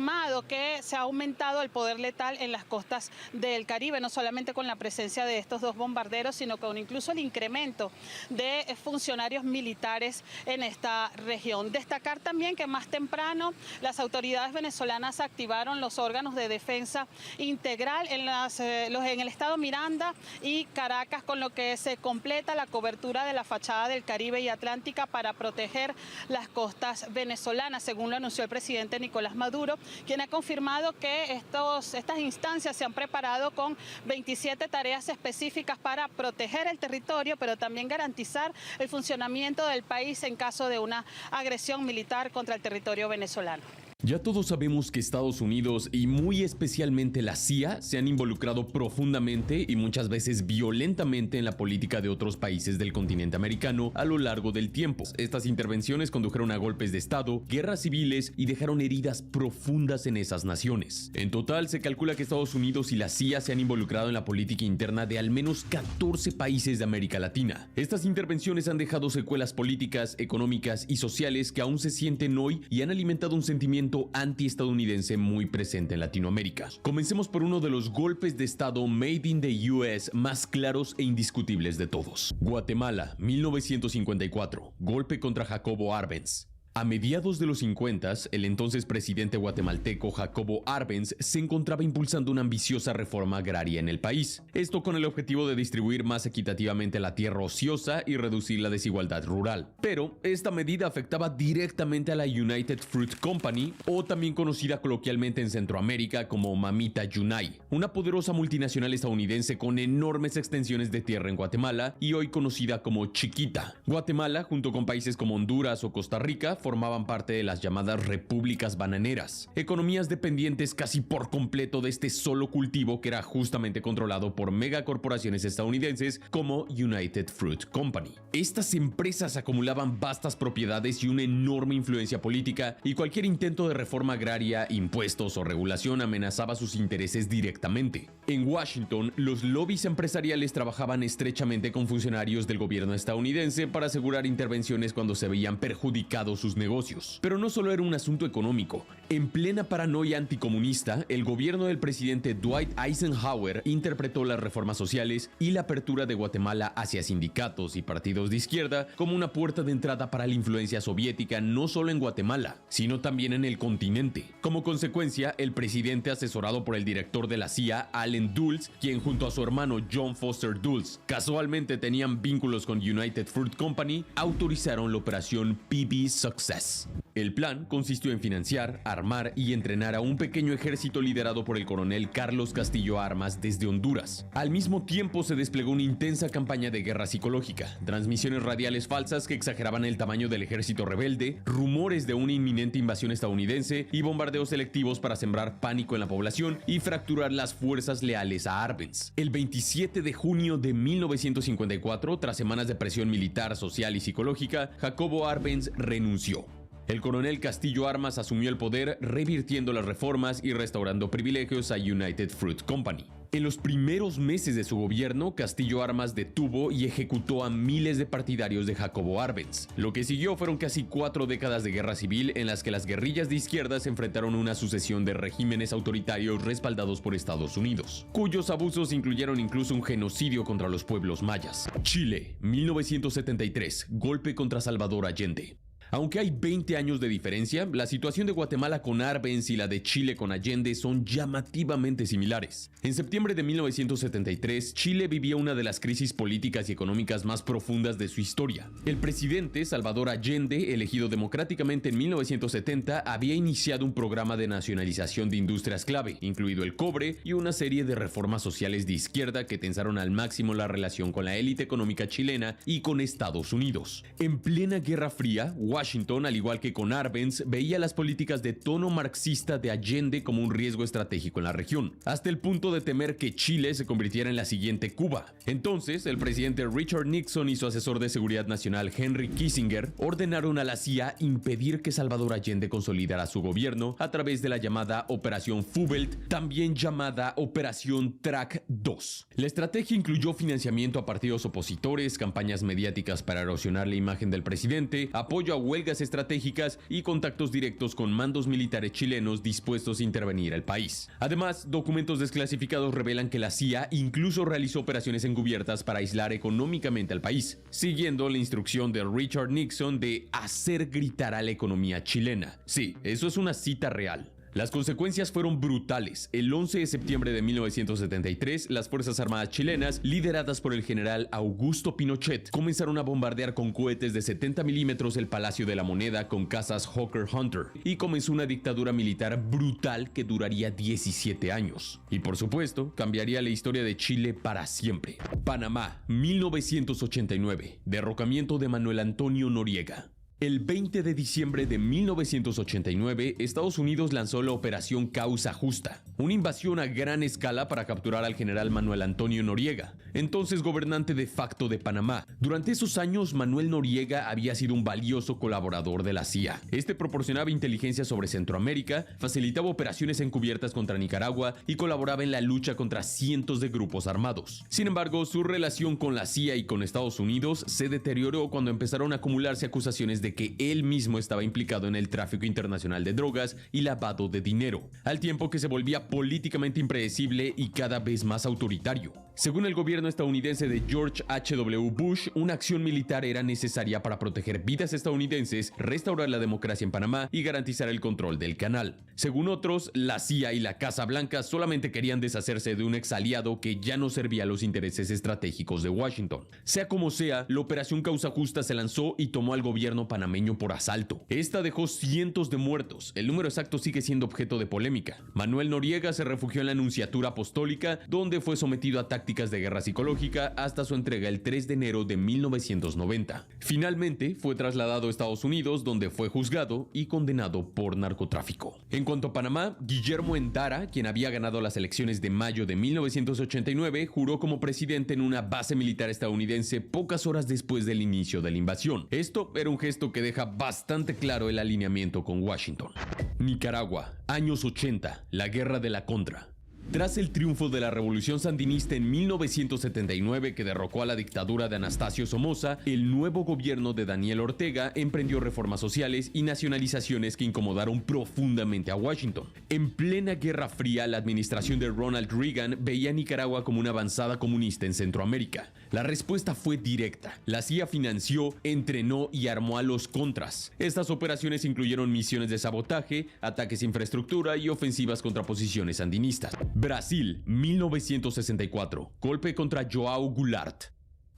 [SPEAKER 17] que se ha aumentado el poder letal en las costas del Caribe, no solamente con la presencia de estos 2 bombarderos, sino con incluso el incremento de funcionarios militares en esta región. Destacar también que más temprano las autoridades venezolanas activaron los órganos de defensa integral en el estado Miranda y Caracas, con lo que se completa la cobertura de la fachada del Caribe y Atlántica para proteger las costas venezolanas, según lo anunció el presidente Nicolás Maduro, quien ha confirmado que estas instancias se han preparado con 27 tareas específicas para proteger el territorio, pero también garantizar el funcionamiento del país en caso de una agresión militar contra el territorio venezolano.
[SPEAKER 21] Ya todos sabemos que Estados Unidos y muy especialmente la CIA se han involucrado profundamente y muchas veces violentamente en la política de otros países del continente americano a lo largo del tiempo. Estas intervenciones condujeron a golpes de Estado, guerras civiles y dejaron heridas profundas en esas naciones. En total, se calcula que Estados Unidos y la CIA se han involucrado en la política interna de al menos 14 países de América Latina. Estas intervenciones han dejado secuelas políticas, económicas y sociales que aún se sienten hoy y han alimentado un sentimiento anti-estadounidense muy presente en Latinoamérica. Comencemos por uno de los golpes de Estado made in the US más claros e indiscutibles de todos. Guatemala, 1954. Golpe contra Jacobo Arbenz. A mediados de los 50, el entonces presidente guatemalteco Jacobo Arbenz se encontraba impulsando una ambiciosa reforma agraria en el país. Esto con el objetivo de distribuir más equitativamente la tierra ociosa y reducir la desigualdad rural. Pero esta medida afectaba directamente a la United Fruit Company, o también conocida coloquialmente en Centroamérica como Mamita Yunay, una poderosa multinacional estadounidense con enormes extensiones de tierra en Guatemala y hoy conocida como Chiquita. Guatemala, junto con países como Honduras o Costa Rica, formaban parte de las llamadas repúblicas bananeras, economías dependientes casi por completo de este solo cultivo que era justamente controlado por megacorporaciones estadounidenses como United Fruit Company. Estas empresas acumulaban vastas propiedades y una enorme influencia política, y cualquier intento de reforma agraria, impuestos o regulación amenazaba sus intereses directamente. En Washington, los lobbies empresariales trabajaban estrechamente con funcionarios del gobierno estadounidense para asegurar intervenciones cuando se veían perjudicados sus sus negocios. Pero no solo era un asunto económico. En plena paranoia anticomunista, el gobierno del presidente Dwight Eisenhower interpretó las reformas sociales y la apertura de Guatemala hacia sindicatos y partidos de izquierda como una puerta de entrada para la influencia soviética no solo en Guatemala, sino también en el continente. Como consecuencia, el presidente, asesorado por el director de la CIA, Allen Dulles, quien junto a su hermano John Foster Dulles casualmente tenían vínculos con United Fruit Company, autorizaron la operación PB Success. El plan consistió en financiar, armar y entrenar a un pequeño ejército liderado por el coronel Carlos Castillo Armas desde Honduras. Al mismo tiempo se desplegó una intensa campaña de guerra psicológica, transmisiones radiales falsas que exageraban el tamaño del ejército rebelde, rumores de una inminente invasión estadounidense y bombardeos selectivos para sembrar pánico en la población y fracturar las fuerzas leales a Arbenz. El 27 de junio de 1954, tras semanas de presión militar, social y psicológica, Jacobo Arbenz renunció. El coronel Castillo Armas asumió el poder, revirtiendo las reformas y restaurando privilegios a United Fruit Company. En los primeros meses de su gobierno, Castillo Armas detuvo y ejecutó a miles de partidarios de Jacobo Arbenz. Lo que siguió fueron casi 4 décadas de guerra civil en las que las guerrillas de izquierda se enfrentaron a una sucesión de regímenes autoritarios respaldados por Estados Unidos, cuyos abusos incluyeron incluso un genocidio contra los pueblos mayas. Chile, 1973, golpe contra Salvador Allende. Aunque hay 20 años de diferencia, la situación de Guatemala con Arbenz y la de Chile con Allende son llamativamente similares. En septiembre de 1973, Chile vivía una de las crisis políticas y económicas más profundas de su historia. El presidente Salvador Allende, elegido democráticamente en 1970, había iniciado un programa de nacionalización de industrias clave, incluido el cobre, y una serie de reformas sociales de izquierda que tensaron al máximo la relación con la élite económica chilena y con Estados Unidos. En plena Guerra Fría, Washington, al igual que con Arbenz, veía las políticas de tono marxista de Allende como un riesgo estratégico en la región, hasta el punto de temer que Chile se convirtiera en la siguiente Cuba. Entonces, el presidente Richard Nixon y su asesor de seguridad nacional Henry Kissinger ordenaron a la CIA impedir que Salvador Allende consolidara su gobierno a través de la llamada Operación Fubelt, también llamada Operación Track 2. La estrategia incluyó financiamiento a partidos opositores, campañas mediáticas para erosionar la imagen del presidente, apoyo a huelgas estratégicas y contactos directos con mandos militares chilenos dispuestos a intervenir al país. Además, documentos desclasificados revelan que la CIA incluso realizó operaciones encubiertas para aislar económicamente al país, siguiendo la instrucción de Richard Nixon de hacer gritar a la economía chilena. Sí, eso es una cita real. Las consecuencias fueron brutales. El 11 de septiembre de 1973, las Fuerzas Armadas chilenas, lideradas por el general Augusto Pinochet, comenzaron a bombardear con cohetes de 70 milímetros el Palacio de la Moneda con cazas Hawker Hunter, y comenzó una dictadura militar brutal que duraría 17 años. Y por supuesto, cambiaría la historia de Chile para siempre. Panamá, 1989. Derrocamiento de Manuel Antonio Noriega. El 20 de diciembre de 1989, Estados Unidos lanzó la Operación Causa Justa, una invasión a gran escala para capturar al general Manuel Antonio Noriega, entonces gobernante de facto de Panamá. Durante esos años, Manuel Noriega había sido un valioso colaborador de la CIA. Este proporcionaba inteligencia sobre Centroamérica, facilitaba operaciones encubiertas contra Nicaragua y colaboraba en la lucha contra cientos de grupos armados. Sin embargo, su relación con la CIA y con Estados Unidos se deterioró cuando empezaron a acumularse acusaciones de que él mismo estaba implicado en el tráfico internacional de drogas y lavado de dinero, al tiempo que se volvía políticamente impredecible y cada vez más autoritario. Según el gobierno estadounidense de George H.W. Bush, una acción militar era necesaria para proteger vidas estadounidenses, restaurar la democracia en Panamá y garantizar el control del canal. Según otros, la CIA y la Casa Blanca solamente querían deshacerse de un ex aliado que ya no servía a los intereses estratégicos de Washington. Sea como sea, la Operación Causa Justa se lanzó y tomó al gobierno panameño por asalto. Esta dejó cientos de muertos. El número exacto sigue siendo objeto de polémica. Manuel Noriega se refugió en la Nunciatura Apostólica, donde fue sometido a tácticas de guerra psicológica hasta su entrega el 3 de enero de 1990. Finalmente, fue trasladado a Estados Unidos, donde fue juzgado y condenado por narcotráfico. En cuanto a Panamá, Guillermo Endara, quien había ganado las elecciones de mayo de 1989, juró como presidente en una base militar estadounidense pocas horas después del inicio de la invasión. Esto era un gesto que deja bastante claro el alineamiento con Washington. Nicaragua, años 80, la Guerra de la Contra. Tras el triunfo de la revolución sandinista en 1979 que derrocó a la dictadura de Anastasio Somoza, el nuevo gobierno de Daniel Ortega emprendió reformas sociales y nacionalizaciones que incomodaron profundamente a Washington. En plena Guerra Fría, la administración de Ronald Reagan veía a Nicaragua como una avanzada comunista en Centroamérica. La respuesta fue directa. La CIA financió, entrenó y armó a los contras. Estas operaciones incluyeron misiones de sabotaje, ataques a infraestructura y ofensivas contra posiciones sandinistas. Brasil, 1964. Golpe contra João Goulart.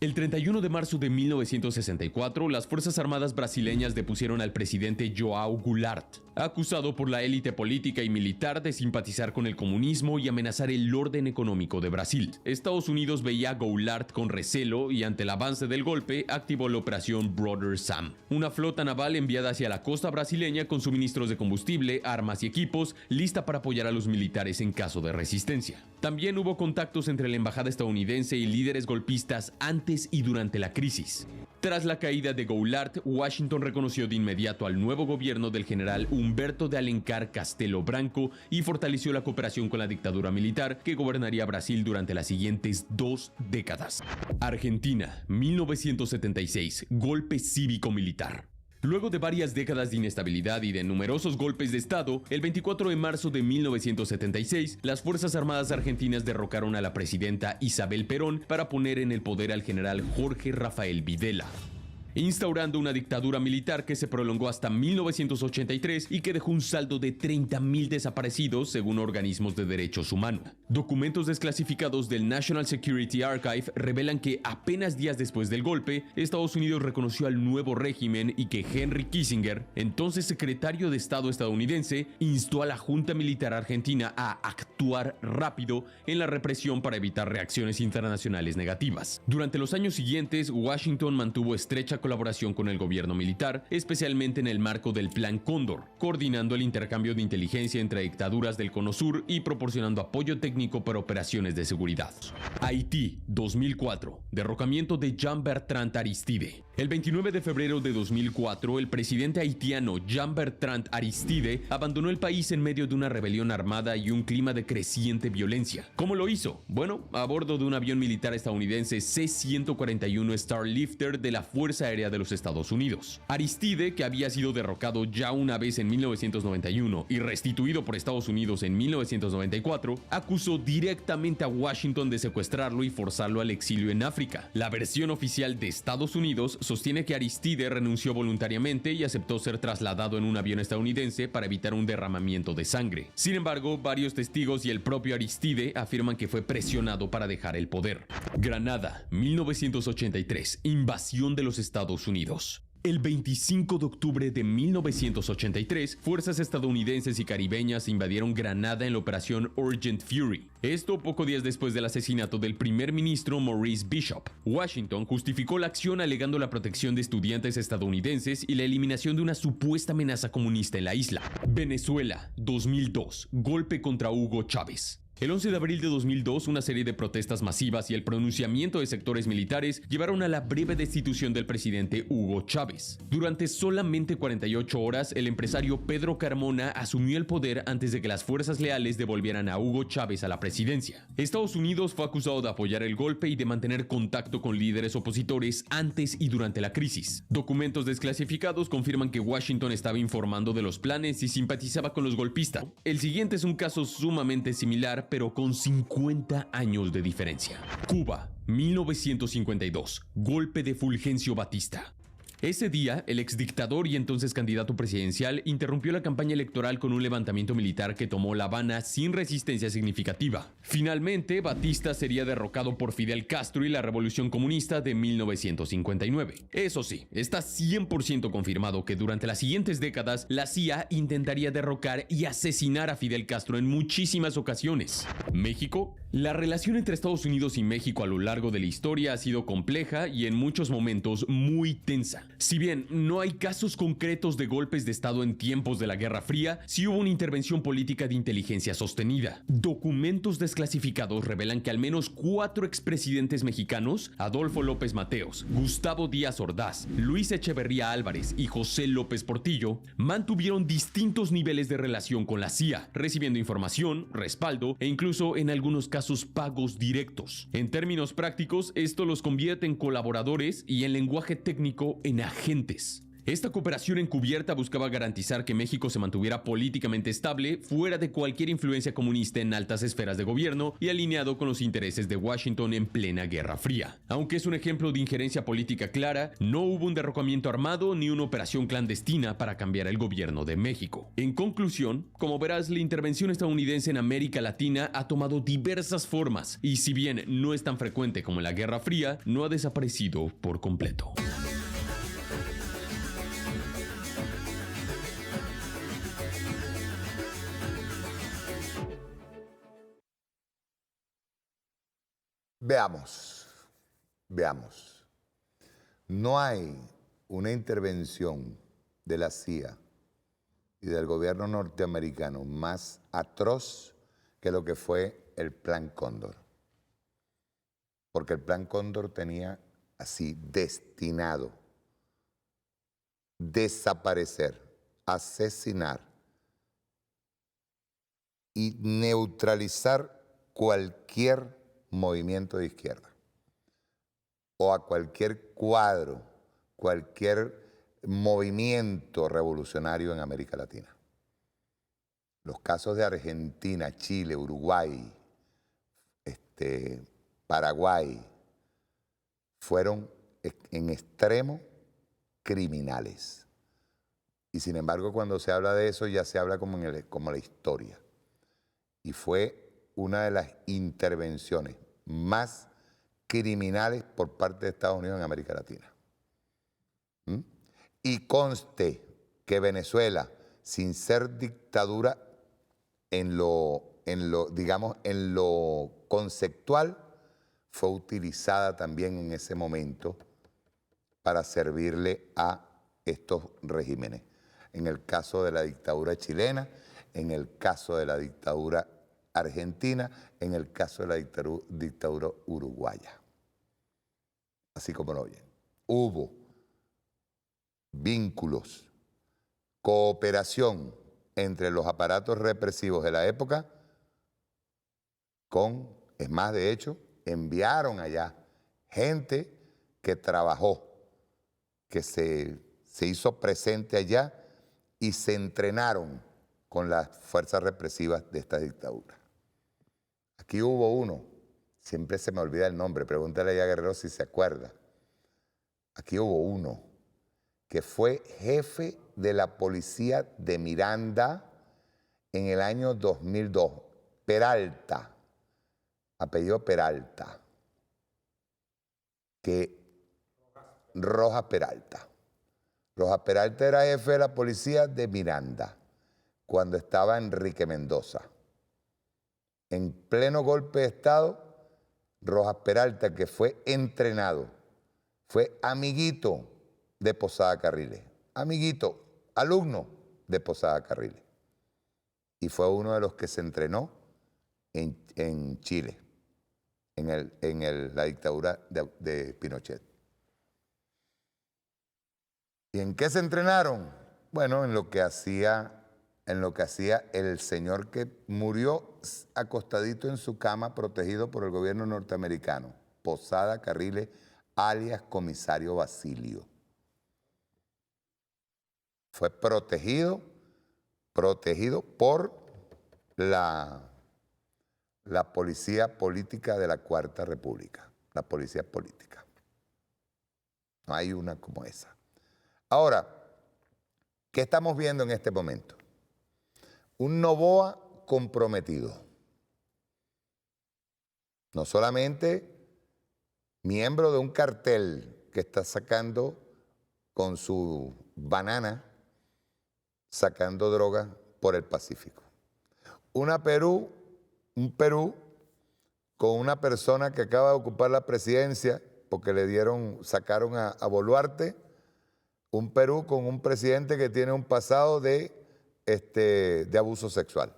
[SPEAKER 21] El 31 de marzo de 1964, las Fuerzas Armadas brasileñas depusieron al presidente João Goulart, acusado por la élite política y militar de simpatizar con el comunismo y amenazar el orden económico de Brasil. Estados Unidos veía a Goulart con recelo y ante el avance del golpe activó la operación Brother Sam, una flota naval enviada hacia la costa brasileña con suministros de combustible, armas y equipos, lista para apoyar a los militares en caso de resistencia. También hubo contactos entre la embajada estadounidense y líderes golpistas antes y durante la crisis. Tras la caída de Goulart, Washington reconoció de inmediato al nuevo gobierno del general Humberto de Alencar Castelo Branco y fortaleció la cooperación con la dictadura militar que gobernaría Brasil durante las siguientes 2 décadas. Argentina, 1976, golpe cívico-militar. Luego de varias décadas de inestabilidad y de numerosos golpes de Estado, el 24 de marzo de 1976, las Fuerzas Armadas argentinas derrocaron a la presidenta Isabel Perón para poner en el poder al general Jorge Rafael Videla, instaurando una dictadura militar que se prolongó hasta 1983 y que dejó un saldo de 30.000 desaparecidos según organismos de derechos humanos. Documentos desclasificados del National Security Archive revelan que apenas días después del golpe, Estados Unidos reconoció al nuevo régimen y que Henry Kissinger, entonces secretario de Estado estadounidense, instó a la Junta Militar Argentina a actuar rápido en la represión para evitar reacciones internacionales negativas. Durante los años siguientes, Washington mantuvo estrecha colaboración con el gobierno militar, especialmente en el marco del Plan Cóndor, coordinando el intercambio de inteligencia entre dictaduras del Cono Sur y proporcionando apoyo técnico para operaciones de seguridad. Haití, 2004. Derrocamiento de Jean-Bertrand Aristide. El 29 de febrero de 2004, el presidente haitiano Jean-Bertrand Aristide abandonó el país en medio de una rebelión armada y un clima de creciente violencia. ¿Cómo lo hizo? Bueno, a bordo de un avión militar estadounidense C-141 Starlifter de la Fuerza Aérea de los Estados Unidos. Aristide, que había sido derrocado ya una vez en 1991 y restituido por Estados Unidos en 1994, acusó directamente a Washington de secuestrarlo y forzarlo al exilio en África. La versión oficial de Estados Unidos sostiene que Aristide renunció voluntariamente y aceptó ser trasladado en un avión estadounidense para evitar un derramamiento de sangre. Sin embargo, varios testigos y el propio Aristide afirman que fue presionado para dejar el poder. Granada, 1983. Invasión de los Estados Unidos. El 25 de octubre de 1983, fuerzas estadounidenses y caribeñas invadieron Granada en la operación Urgent Fury. Esto pocos días después del asesinato del primer ministro Maurice Bishop. Washington justificó la acción alegando la protección de estudiantes estadounidenses y la eliminación de una supuesta amenaza comunista en la isla. Venezuela, 2002. Golpe contra Hugo Chávez. El 11 de abril de 2002, una serie de protestas masivas y el pronunciamiento de sectores militares llevaron a la breve destitución del presidente Hugo Chávez. Durante solamente 48 horas, el empresario Pedro Carmona asumió el poder antes de que las fuerzas leales devolvieran a Hugo Chávez a la presidencia. Estados Unidos fue acusado de apoyar el golpe y de mantener contacto con líderes opositores antes y durante la crisis. Documentos desclasificados confirman que Washington estaba informando de los planes y simpatizaba con los golpistas. El siguiente es un caso sumamente similar, pero con 50 años de diferencia. Cuba, 1952. Golpe de Fulgencio Batista. Ese día, el exdictador y entonces candidato presidencial interrumpió la campaña electoral con un levantamiento militar que tomó La Habana sin resistencia significativa. Finalmente, Batista sería derrocado por Fidel Castro y la Revolución Comunista de 1959. Eso sí, está 100% confirmado que durante las siguientes décadas, la CIA intentaría derrocar y asesinar a Fidel Castro en muchísimas ocasiones. México. La relación entre Estados Unidos y México a lo largo de la historia ha sido compleja y en muchos momentos muy tensa. Si bien no hay casos concretos de golpes de Estado en tiempos de la Guerra Fría, sí hubo una intervención política de inteligencia sostenida. Documentos desclasificados revelan que al menos 4 expresidentes mexicanos, Adolfo López Mateos, Gustavo Díaz Ordaz, Luis Echeverría Álvarez y José López Portillo, mantuvieron distintos niveles de relación con la CIA, recibiendo información, respaldo e incluso incluso en algunos casos pagos directos. En términos prácticos, esto los convierte en colaboradores y en lenguaje técnico en agentes. Esta cooperación encubierta buscaba garantizar que México se mantuviera políticamente estable, fuera de cualquier influencia comunista en altas esferas de gobierno y alineado con los intereses de Washington en plena Guerra Fría. Aunque es un ejemplo de injerencia política clara, no hubo un derrocamiento armado ni una operación clandestina para cambiar el gobierno de México. En conclusión, como verás, la intervención estadounidense en América Latina ha tomado diversas formas y, si bien no es tan frecuente como en la Guerra Fría, no ha desaparecido por completo.
[SPEAKER 11] Veamos. No hay una intervención de la CIA y del gobierno norteamericano más atroz que lo que fue el Plan Cóndor. Porque el Plan Cóndor tenía así destinado desaparecer, asesinar y neutralizar cualquier movimiento de izquierda o a cualquier cuadro, cualquier movimiento revolucionario en América Latina. Los casos de Argentina, Chile, Uruguay, Paraguay, fueron en extremo criminales. Y sin embargo, cuando se habla de eso, ya se habla como la historia. Y fue una de las intervenciones más criminales por parte de Estados Unidos en América Latina. Y conste que Venezuela, sin ser dictadura en lo conceptual, fue utilizada también en ese momento para servirle a estos regímenes. En el caso de la dictadura chilena, en el caso de la dictadura argentina, en el caso de la dictadura uruguaya. Así como lo oyen. Hubo vínculos, cooperación entre los aparatos represivos de la época es más, de hecho, enviaron allá gente que trabajó, que se hizo presente allá y se entrenaron con las fuerzas represivas de esta dictadura. Aquí hubo uno, siempre se me olvida el nombre, pregúntale a Guerrero si se acuerda. Aquí hubo uno que fue jefe de la policía de Miranda en el año 2002, Peralta, apellido Peralta, Rojas Peralta. Rojas Peralta era jefe de la policía de Miranda cuando estaba Enrique Mendoza. En pleno golpe de Estado, Rojas Peralta, que fue entrenado, fue amiguito de Posada Carriles, amiguito, alumno de Posada Carriles. Y fue uno de los que se entrenó en Chile, en la dictadura de Pinochet. ¿Y en qué se entrenaron? Bueno, en lo que hacía el señor que murió acostadito en su cama, protegido por el gobierno norteamericano, Posada Carriles, alias Comisario Basilio. Fue protegido por la policía política de la Cuarta República, la policía política. No hay una como esa. Ahora, ¿qué estamos viendo en este momento? Un Noboa comprometido. No solamente miembro de un cartel que está sacando con su banana, sacando droga por el Pacífico. Un Perú con una persona que acaba de ocupar la presidencia porque sacaron a Boluarte. Un Perú con un presidente que tiene un pasado de abuso sexual.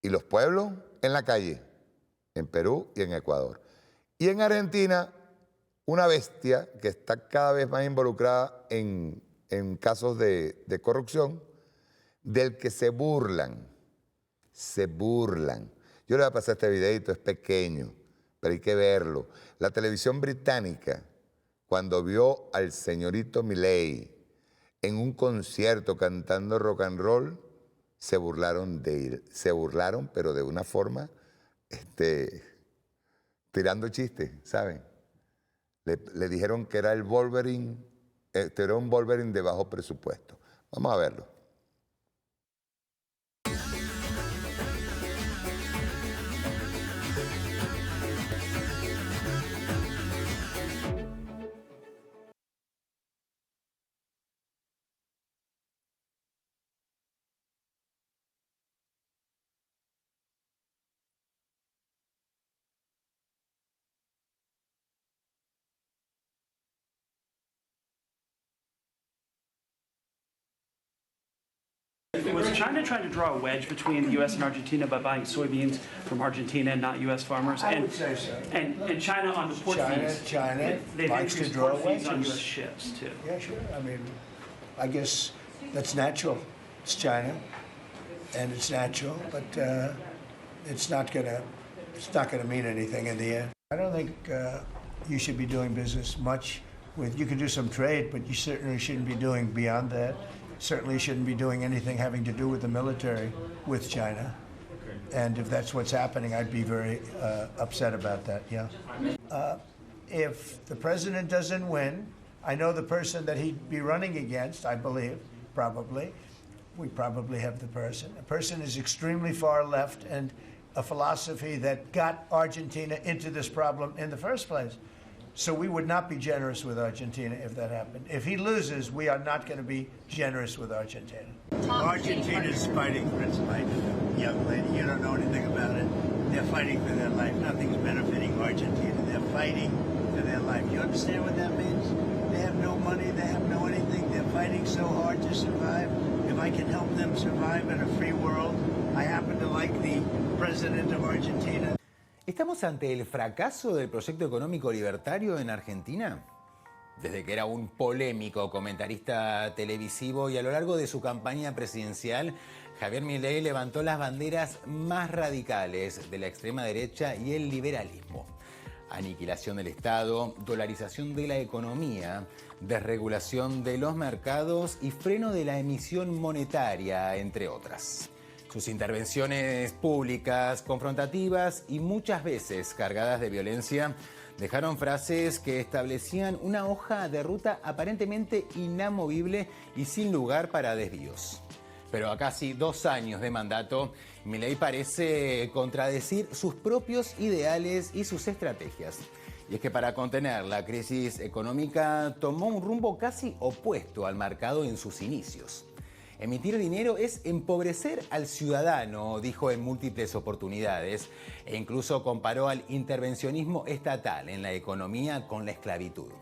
[SPEAKER 11] Y los pueblos en la calle, en Perú y en Ecuador. Y en Argentina, una bestia que está cada vez más involucrada en casos de corrupción, del que se burlan se burlan. Yo le voy a pasar este videito, es pequeño, pero hay que verlo. La televisión británica, cuando vio al señorito Milei en un concierto cantando rock and roll, se burlaron de él. Se burlaron, pero de una forma, tirando chistes, ¿saben? Le dijeron que era el Wolverine, era un Wolverine de bajo presupuesto. Vamos a verlo.
[SPEAKER 1] Was China trying to draw a wedge between the U.S. and Argentina by buying soybeans from Argentina and not U.S. farmers?
[SPEAKER 19] I would say so.
[SPEAKER 1] And China on the port fees.
[SPEAKER 19] China
[SPEAKER 1] they've
[SPEAKER 19] likes to
[SPEAKER 1] increased
[SPEAKER 19] draw
[SPEAKER 1] port fees on
[SPEAKER 19] wedges.
[SPEAKER 1] U.S. ships too.
[SPEAKER 19] Yeah, sure. I mean, I guess that's natural. It's China, and it's natural, but it's not gonna mean anything in the end. I don't think you should be doing business much with. You can do some trade, but you certainly shouldn't be doing beyond that. Certainly shouldn't be doing anything having to do with the military with China. And if that's what's happening, I'd be very upset about that, yeah. If the president doesn't win, I know the person that he'd be running against, I believe, probably. We probably have the person. The person is extremely far left and a philosophy that got Argentina into this problem in the first place. So we would not be generous with Argentina if that happened. If he loses, we are not going to be generous with Argentina.
[SPEAKER 22] Argentina's fighting for its life, young lady. You don't know anything about it. They're fighting for their life. Nothing's benefiting Argentina. They're fighting for their life. You understand what that means? They have no money. They have no anything. They're fighting so hard to survive. If I can help them survive in a free world, I happen to like the president of Argentina.
[SPEAKER 23] ¿Estamos ante el fracaso del proyecto económico libertario en Argentina? Desde que era un polémico comentarista televisivo y a lo largo de su campaña presidencial, Javier Milei levantó las banderas más radicales de la extrema derecha y el liberalismo. Aniquilación del Estado, dolarización de la economía, desregulación de los mercados y freno de la emisión monetaria, entre otras. Sus intervenciones públicas, confrontativas y muchas veces cargadas de violencia dejaron frases que establecían una hoja de ruta aparentemente inamovible y sin lugar para desvíos. Pero a casi 2 años de mandato, Milei parece contradecir sus propios ideales y sus estrategias. Y es que para contener la crisis económica tomó un rumbo casi opuesto al marcado en sus inicios. Emitir dinero es empobrecer al ciudadano, dijo en múltiples oportunidades, e incluso comparó al intervencionismo estatal en la economía con la esclavitud.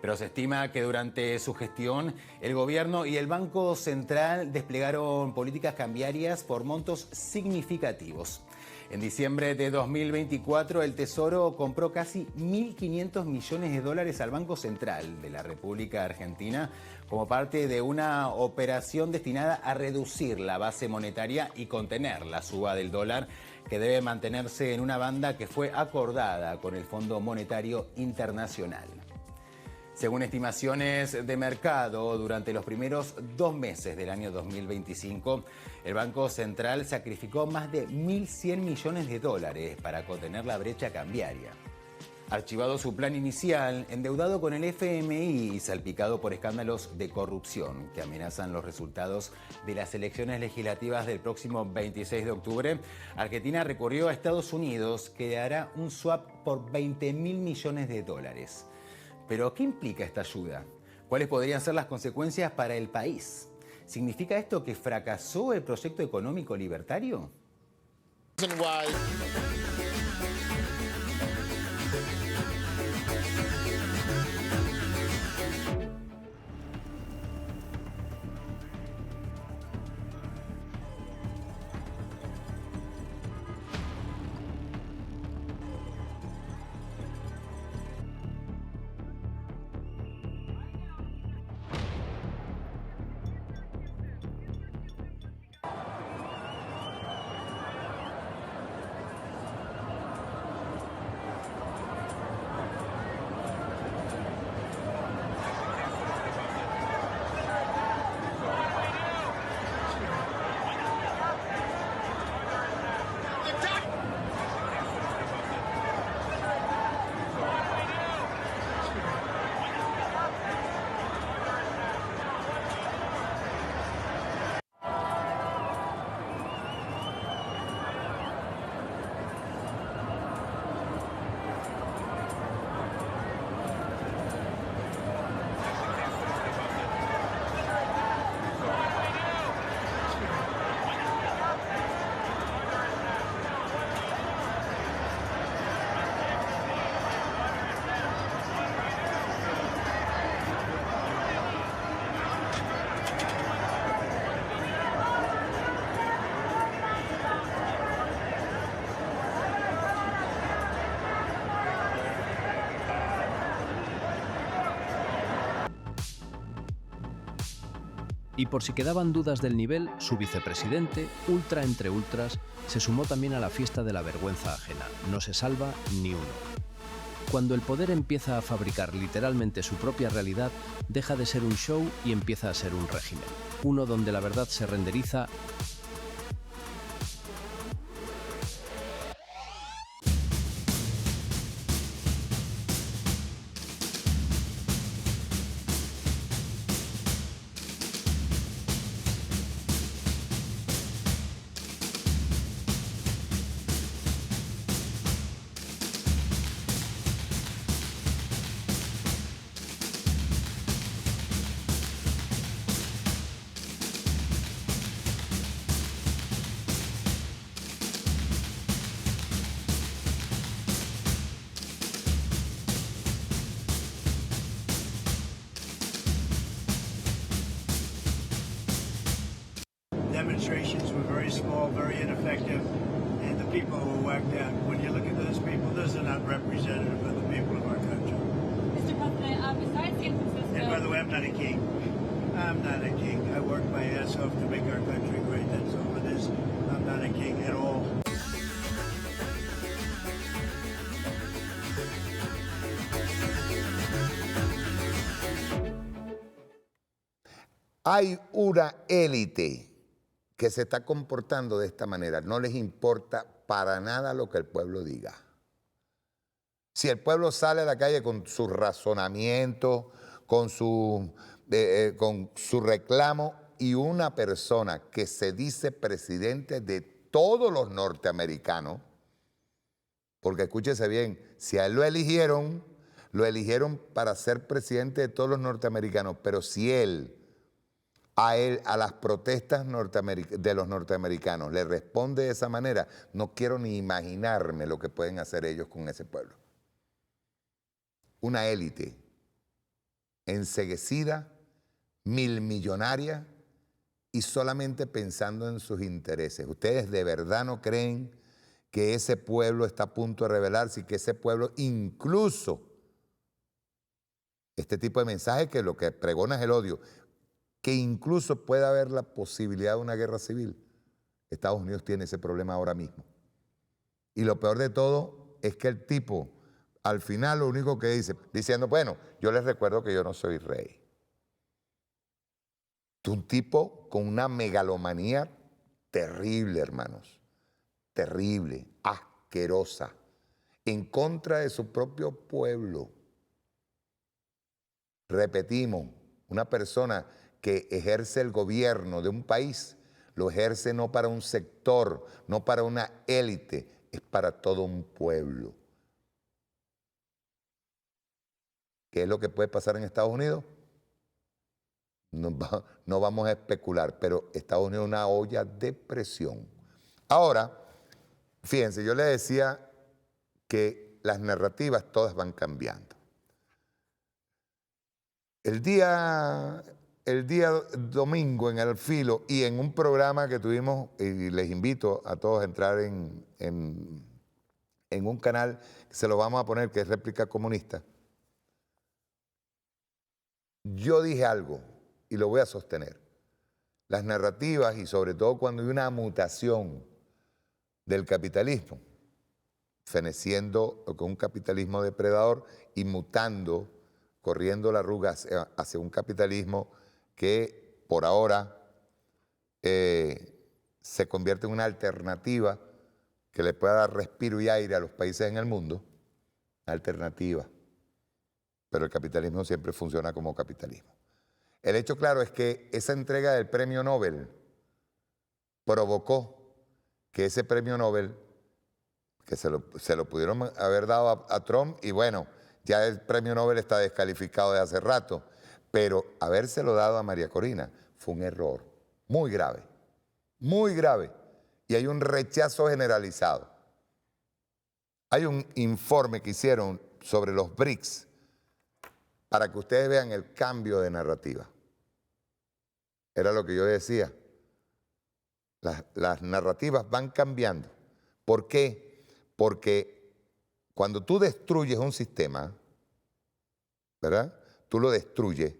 [SPEAKER 23] Pero se estima que durante su gestión, el gobierno y el Banco Central desplegaron políticas cambiarias por montos significativos. En diciembre de 2024, el Tesoro compró casi 1.500 millones de dólares al Banco Central de la República Argentina como parte de una operación destinada a reducir la base monetaria y contener la suba del dólar, que debe mantenerse en una banda que fue acordada con el Fondo Monetario Internacional. Según estimaciones de mercado, durante los primeros 2 meses del año 2025, el Banco Central sacrificó más de 1.100 millones de dólares para contener la brecha cambiaria. Archivado su plan inicial, endeudado con el FMI y salpicado por escándalos de corrupción que amenazan los resultados de las elecciones legislativas del próximo 26 de octubre, Argentina recurrió a Estados Unidos, que hará un swap por 20.000 millones de dólares. ¿Pero qué implica esta ayuda? ¿Cuáles podrían ser las consecuencias para el país? ¿Significa esto que fracasó el proyecto económico libertario?
[SPEAKER 3] Y por si quedaban dudas del nivel, su vicepresidente, ultra entre ultras, se sumó también a la fiesta de la vergüenza ajena. No se salva ni uno. Cuando el poder empieza a fabricar literalmente su propia realidad, deja de ser un show y empieza a ser un régimen. Uno donde la verdad se renderiza.
[SPEAKER 12] Demonstrations were very small, very ineffective, and the people who were whacked out, when you look at those people, those are not representative of the people of our country.
[SPEAKER 4] Mr. President, besides San Francisco...
[SPEAKER 12] And by the way, I'm not a king. I'm not a king. I work my ass off to make our country great. That's all it is. I'm not a king at all.
[SPEAKER 11] Hay una élite que se está comportando de esta manera. No les importa para nada lo que el pueblo diga. Si el pueblo sale a la calle con su razonamiento, con su reclamo, y una persona que se dice presidente de todos los norteamericanos, porque escúchese bien, si a él lo eligieron para ser presidente de todos los norteamericanos, pero si a las protestas de los norteamericanos le responde de esa manera, no quiero ni imaginarme lo que pueden hacer ellos con ese pueblo. Una élite enceguecida, milmillonaria y solamente pensando en sus intereses. ¿Ustedes de verdad no creen que ese pueblo está a punto de rebelarse y que ese pueblo incluso, este tipo de mensaje que lo que pregona es el odio, que incluso pueda haber la posibilidad de una guerra civil? Estados Unidos tiene ese problema ahora mismo. Y lo peor de todo es que el tipo, al final lo único que dice, diciendo, bueno, yo les recuerdo que yo no soy rey. Un tipo con una megalomanía terrible, hermanos. Terrible, asquerosa, en contra de su propio pueblo. Repetimos, una persona que ejerce el gobierno de un país, lo ejerce no para un sector, no para una élite, es para todo un pueblo. ¿Qué es lo que puede pasar en Estados Unidos? No vamos a especular, pero Estados Unidos es una olla de presión. Ahora, fíjense, yo les decía que las narrativas todas van cambiando. El día domingo en El Filo y en un programa que tuvimos, y les invito a todos a entrar en un canal, que se lo vamos a poner, que es Réplica Comunista, yo dije algo y lo voy a sostener. Las narrativas, y sobre todo cuando hay una mutación del capitalismo, feneciendo con un capitalismo depredador y mutando, corriendo la arruga hacia un capitalismo que por ahora se convierte en una alternativa que le pueda dar respiro y aire a los países en el mundo, alternativa. Pero el capitalismo siempre funciona como capitalismo. El hecho claro es que esa entrega del premio Nobel provocó que ese premio Nobel, que se lo pudieron haber dado a Trump, y bueno, ya el premio Nobel está descalificado de hace rato, pero habérselo dado a María Corina fue un error muy grave, y hay un rechazo generalizado. Hay un informe que hicieron sobre los BRICS para que ustedes vean el cambio de narrativa. Era lo que yo decía. Las narrativas van cambiando. ¿Por qué? Porque cuando tú destruyes un sistema, ¿verdad? Tú lo destruyes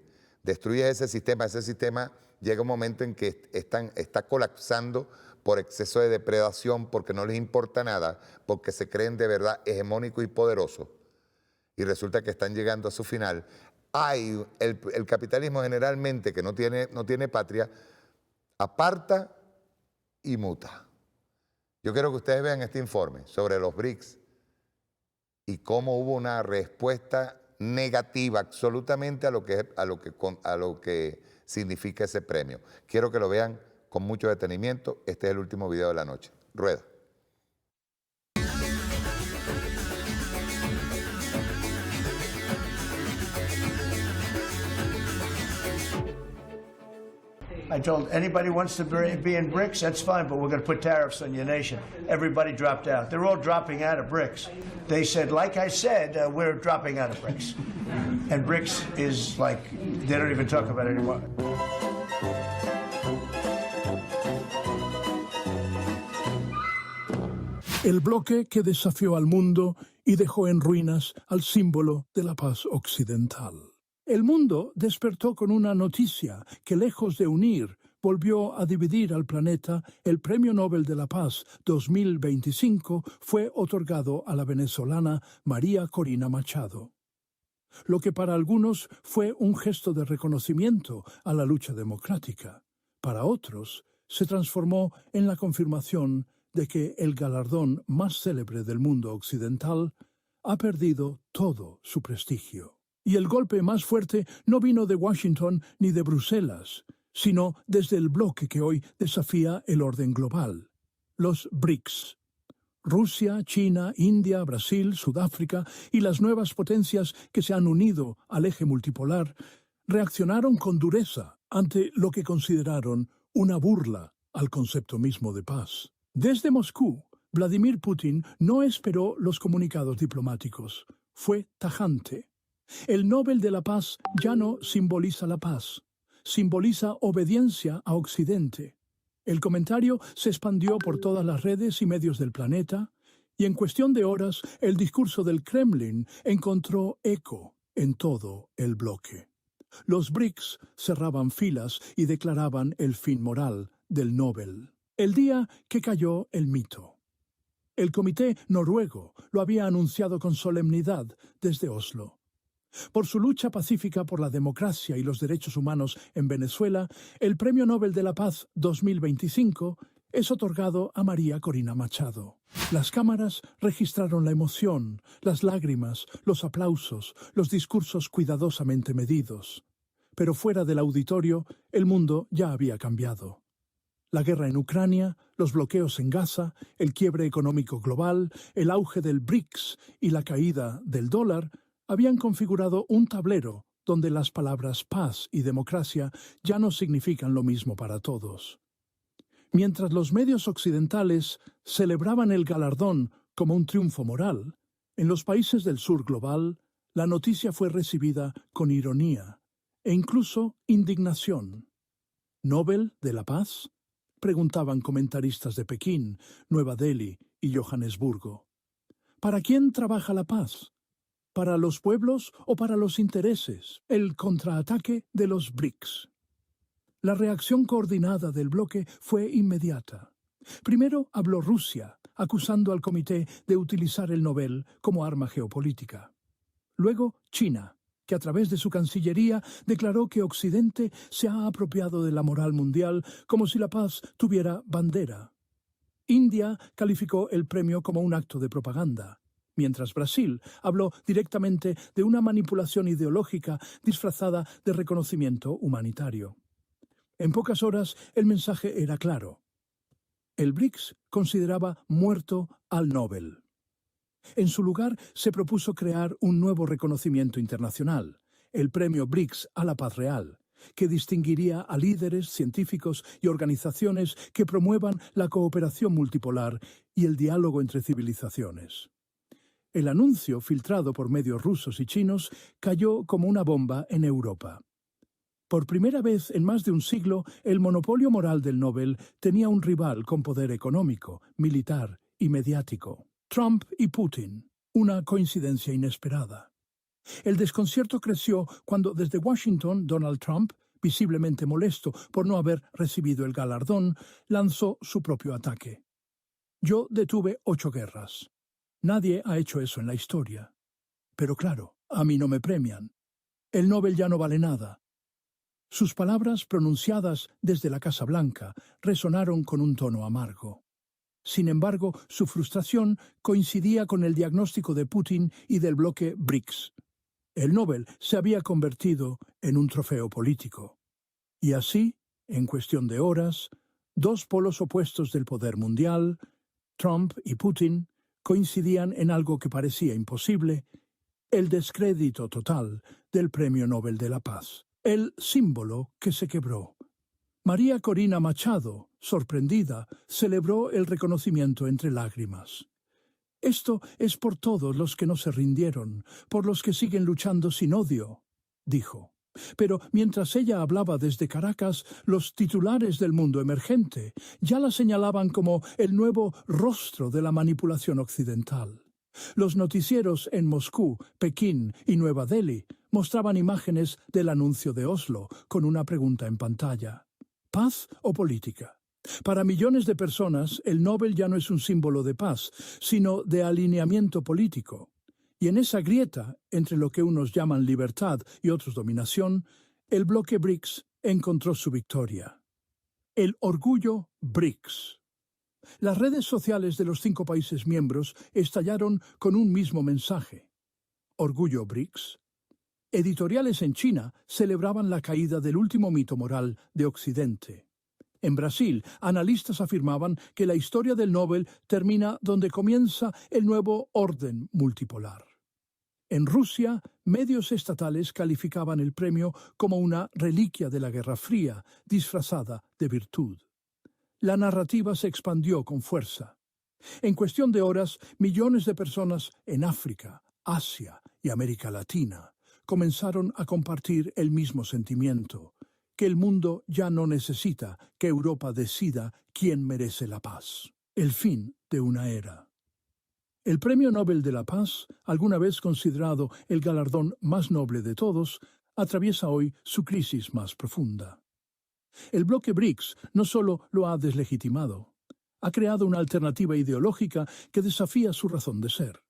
[SPEAKER 11] ese sistema llega un momento en que está colapsando por exceso de depredación, porque no les importa nada, porque se creen de verdad hegemónicos y poderosos, y resulta que están llegando a su final. El capitalismo generalmente, que no tiene patria, aparta y muta. Yo quiero que ustedes vean este informe sobre los BRICS y cómo hubo una respuesta negativa absolutamente a lo que significa ese premio. Quiero que lo vean con mucho detenimiento. Este es el último video de la noche. Rueda.
[SPEAKER 19] I told anybody wants to be in BRICS, that's fine, but we're going to put tariffs on your nation. Everybody dropped out. They're all dropping out of BRICS. They said, like I said, we're dropping out of BRICS. And BRICS is like, they don't even talk about it anymore.
[SPEAKER 2] El bloque que desafió al mundo y dejó en ruinas al símbolo de la paz occidental. El mundo despertó con una noticia que, lejos de unir, volvió a dividir al planeta. El Premio Nobel de la Paz 2025 fue otorgado a la venezolana María Corina Machado. Lo que para algunos fue un gesto de reconocimiento a la lucha democrática, para otros se transformó en la confirmación de que el galardón más célebre del mundo occidental ha perdido todo su prestigio. Y el golpe más fuerte no vino de Washington ni de Bruselas, sino desde el bloque que hoy desafía el orden global, los BRICS. Rusia, China, India, Brasil, Sudáfrica y las nuevas potencias que se han unido al eje multipolar reaccionaron con dureza ante lo que consideraron una burla al concepto mismo de paz. Desde Moscú, Vladimir Putin no esperó los comunicados diplomáticos. Fue tajante. El Nobel de la Paz ya no simboliza la paz, simboliza obediencia a Occidente. El comentario se expandió por todas las redes y medios del planeta, y en cuestión de horas el discurso del Kremlin encontró eco en todo el bloque. Los BRICS cerraban filas y declaraban el fin moral del Nobel. El día que cayó el mito. El comité noruego lo había anunciado con solemnidad desde Oslo. Por su lucha pacífica por la democracia y los derechos humanos en Venezuela, el Premio Nobel de la Paz 2025 es otorgado a María Corina Machado. Las cámaras registraron la emoción, las lágrimas, los aplausos, los discursos cuidadosamente medidos. Pero fuera del auditorio, el mundo ya había cambiado. La guerra en Ucrania, los bloqueos en Gaza, el quiebre económico global, el auge del BRICS y la caída del dólar habían configurado un tablero donde las palabras paz y democracia ya no significan lo mismo para todos. Mientras los medios occidentales celebraban el galardón como un triunfo moral, en los países del sur global, la noticia fue recibida con ironía e incluso indignación. ¿Nobel de la Paz?, preguntaban comentaristas de Pekín, Nueva Delhi y Johannesburgo. ¿Para quién trabaja la paz? ¿Para los pueblos o para los intereses? El contraataque de los BRICS. La reacción coordinada del bloque fue inmediata. Primero habló Rusia, acusando al comité de utilizar el Nobel como arma geopolítica. Luego China, que a través de su Cancillería declaró que Occidente se ha apropiado de la moral mundial como si la paz tuviera bandera. India calificó el premio como un acto de propaganda, mientras Brasil habló directamente de una manipulación ideológica disfrazada de reconocimiento humanitario. En pocas horas el mensaje era claro. El BRICS consideraba muerto al Nobel. En su lugar, se propuso crear un nuevo reconocimiento internacional, el Premio BRICS a la Paz Real, que distinguiría a líderes, científicos y organizaciones que promuevan la cooperación multipolar y el diálogo entre civilizaciones. El anuncio, filtrado por medios rusos y chinos, cayó como una bomba en Europa. Por primera vez en más de un siglo, el monopolio moral del Nobel tenía un rival con poder económico, militar y mediático. Trump y Putin, una coincidencia inesperada. El desconcierto creció cuando desde Washington Donald Trump visiblemente molesto por no haber recibido el galardón, lanzó su propio ataque. Yo detuve 8 guerras. Nadie ha hecho eso en la historia. Pero claro, a mí no me premian. El Nobel ya no vale nada. Sus palabras, pronunciadas desde la Casa Blanca, resonaron con un tono amargo. Sin embargo, su frustración coincidía con el diagnóstico de Putin y del bloque BRICS. El Nobel se había convertido en un trofeo político. Y así, en cuestión de horas, 2 polos opuestos del poder mundial, Trump y Putin, coincidían en algo que parecía imposible: el descrédito total del Premio Nobel de la Paz, el símbolo que se quebró. María Corina Machado, sorprendida, celebró el reconocimiento entre lágrimas. Esto es por todos los que no se rindieron, por los que siguen luchando sin odio, dijo. Pero mientras ella hablaba desde Caracas, los titulares del mundo emergente ya la señalaban como el nuevo rostro de la manipulación occidental. Los noticieros en Moscú, Pekín y Nueva Delhi mostraban imágenes del anuncio de Oslo con una pregunta en pantalla: ¿paz o política? Para millones de personas, el Nobel ya no es un símbolo de paz, sino de alineamiento político. Y en esa grieta, entre lo que unos llaman libertad y otros dominación, el bloque BRICS encontró su victoria. El orgullo BRICS. Las redes sociales de los 5 países miembros estallaron con un mismo mensaje: Orgullo BRICS. Editoriales en China celebraban la caída del último mito moral de Occidente. En Brasil, analistas afirmaban que la historia del Nobel termina donde comienza el nuevo orden multipolar. En Rusia, medios estatales calificaban el premio como una reliquia de la Guerra Fría, disfrazada de virtud. La narrativa se expandió con fuerza. En cuestión de horas, millones de personas en África, Asia y América Latina comenzaron a compartir el mismo sentimiento: que el mundo ya no necesita que Europa decida quién merece la paz. El fin de una era. El Premio Nobel de la Paz, alguna vez considerado el galardón más noble de todos, atraviesa hoy su crisis más profunda. El bloque BRICS no solo lo ha deslegitimado, ha creado una alternativa ideológica que desafía su razón de ser.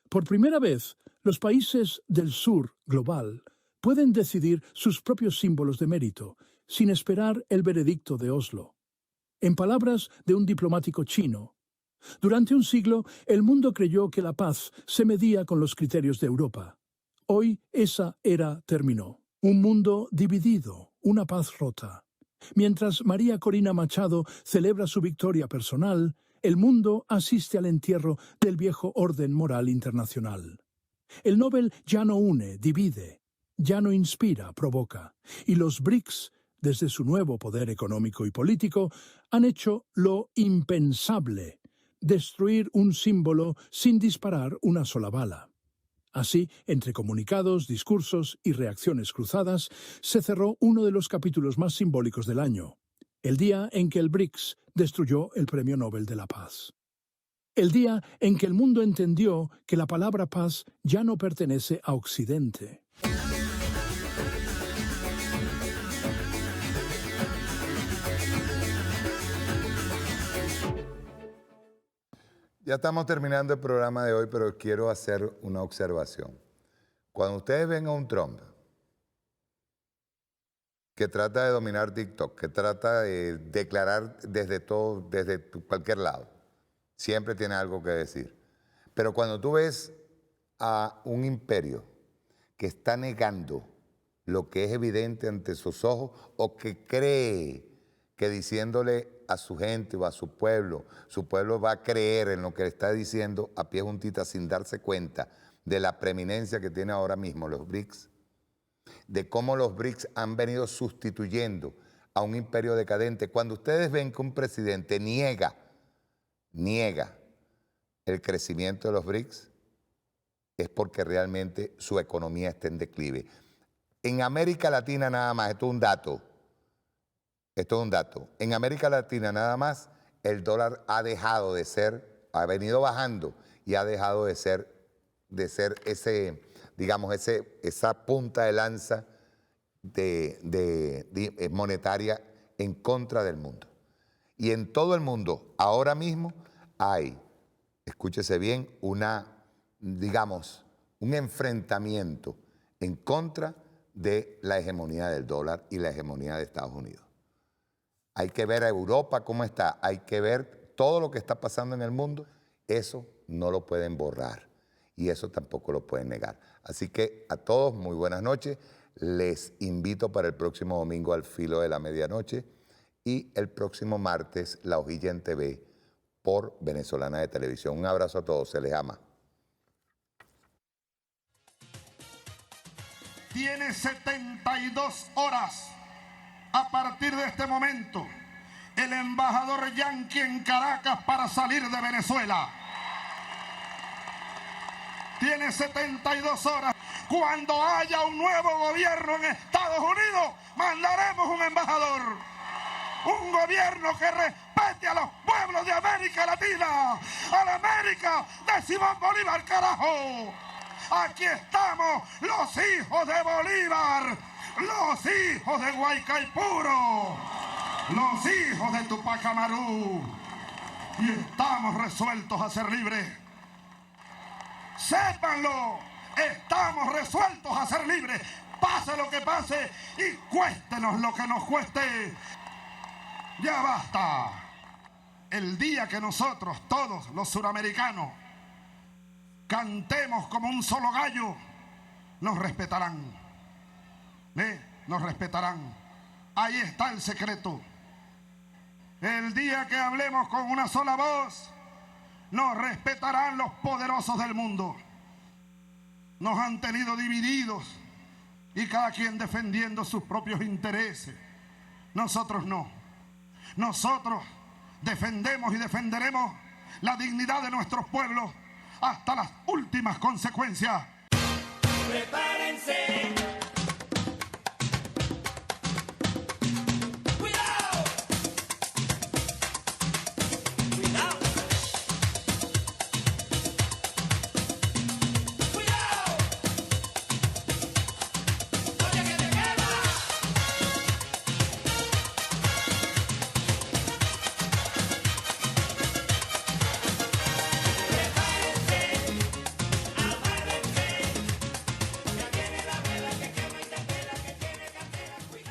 [SPEAKER 2] Por primera vez, los países del sur global pueden decidir sus propios símbolos de mérito, sin esperar el veredicto de Oslo. En palabras de un diplomático chino, durante un siglo el mundo creyó que la paz se medía con los criterios de Europa. Hoy esa era terminó. Un mundo dividido, una paz rota. Mientras María Corina Machado celebra su victoria personal, el mundo asiste al entierro del viejo orden moral internacional. El Nobel ya no une, divide. Ya no inspira, provoca. Y los BRICS, desde su nuevo poder económico y político, han hecho lo impensable: destruir un símbolo sin disparar una sola bala. Así, entre comunicados, discursos y reacciones cruzadas, se cerró uno de los capítulos más simbólicos del año: el día en que el BRICS destruyó el Premio Nobel de la Paz. El día en que el mundo entendió que la palabra paz ya no pertenece a Occidente.
[SPEAKER 11] Ya estamos terminando el programa de hoy, pero quiero hacer una observación. Cuando ustedes ven a un Trump que trata de dominar TikTok, que trata de declarar desde cualquier lado, siempre tiene algo que decir. Pero cuando tú ves a un imperio que está negando lo que es evidente ante sus ojos, o que cree que diciéndole a su gente o a su pueblo va a creer en lo que le está diciendo a pie juntita, sin darse cuenta de la preeminencia que tiene ahora mismo los BRICS, de cómo los BRICS han venido sustituyendo a un imperio decadente. Cuando ustedes ven que un presidente niega el crecimiento de los BRICS, es porque realmente su economía está en declive. En América Latina nada más, esto es un dato, en América Latina nada más, el dólar ha dejado de ser, ha venido bajando y ha dejado de ser esa punta de lanza monetaria en contra del mundo. Y en todo el mundo, ahora mismo, hay, escúchese bien, un enfrentamiento en contra de la hegemonía del dólar y la hegemonía de Estados Unidos. Hay que ver a Europa cómo está, hay que ver todo lo que está pasando en el mundo. Eso no lo pueden borrar y eso tampoco lo pueden negar. Así que a todos, muy buenas noches. Les invito para el próximo domingo al filo de la medianoche y el próximo martes La Hojilla en TV por Venezolana de Televisión. Un abrazo a todos, se les ama.
[SPEAKER 5] Tiene 72 horas a partir de este momento el embajador yanqui en Caracas para salir de Venezuela. Tiene 72 horas. Cuando haya un nuevo gobierno en Estados Unidos, mandaremos un embajador. Un gobierno que respete a los pueblos de América Latina. A la América de Simón Bolívar, carajo. Aquí estamos, los hijos de Bolívar, los hijos de Guaycaipuro, los hijos de Tupac Amaru. Y estamos resueltos a ser libres. Sépanlo, estamos resueltos a ser libres. Pase lo que pase y cuéstenos lo que nos cueste. Ya basta. El día que nosotros, todos los suramericanos, cantemos como un solo gallo, nos respetarán. Nos respetarán. Ahí está el secreto. El día que hablemos con una sola voz, nos respetarán los poderosos del mundo. Nos han tenido divididos y cada quien defendiendo sus propios intereses. Nosotros no. Nosotros defendemos y defenderemos la dignidad de nuestros pueblos hasta las últimas consecuencias.
[SPEAKER 6] Prepárense.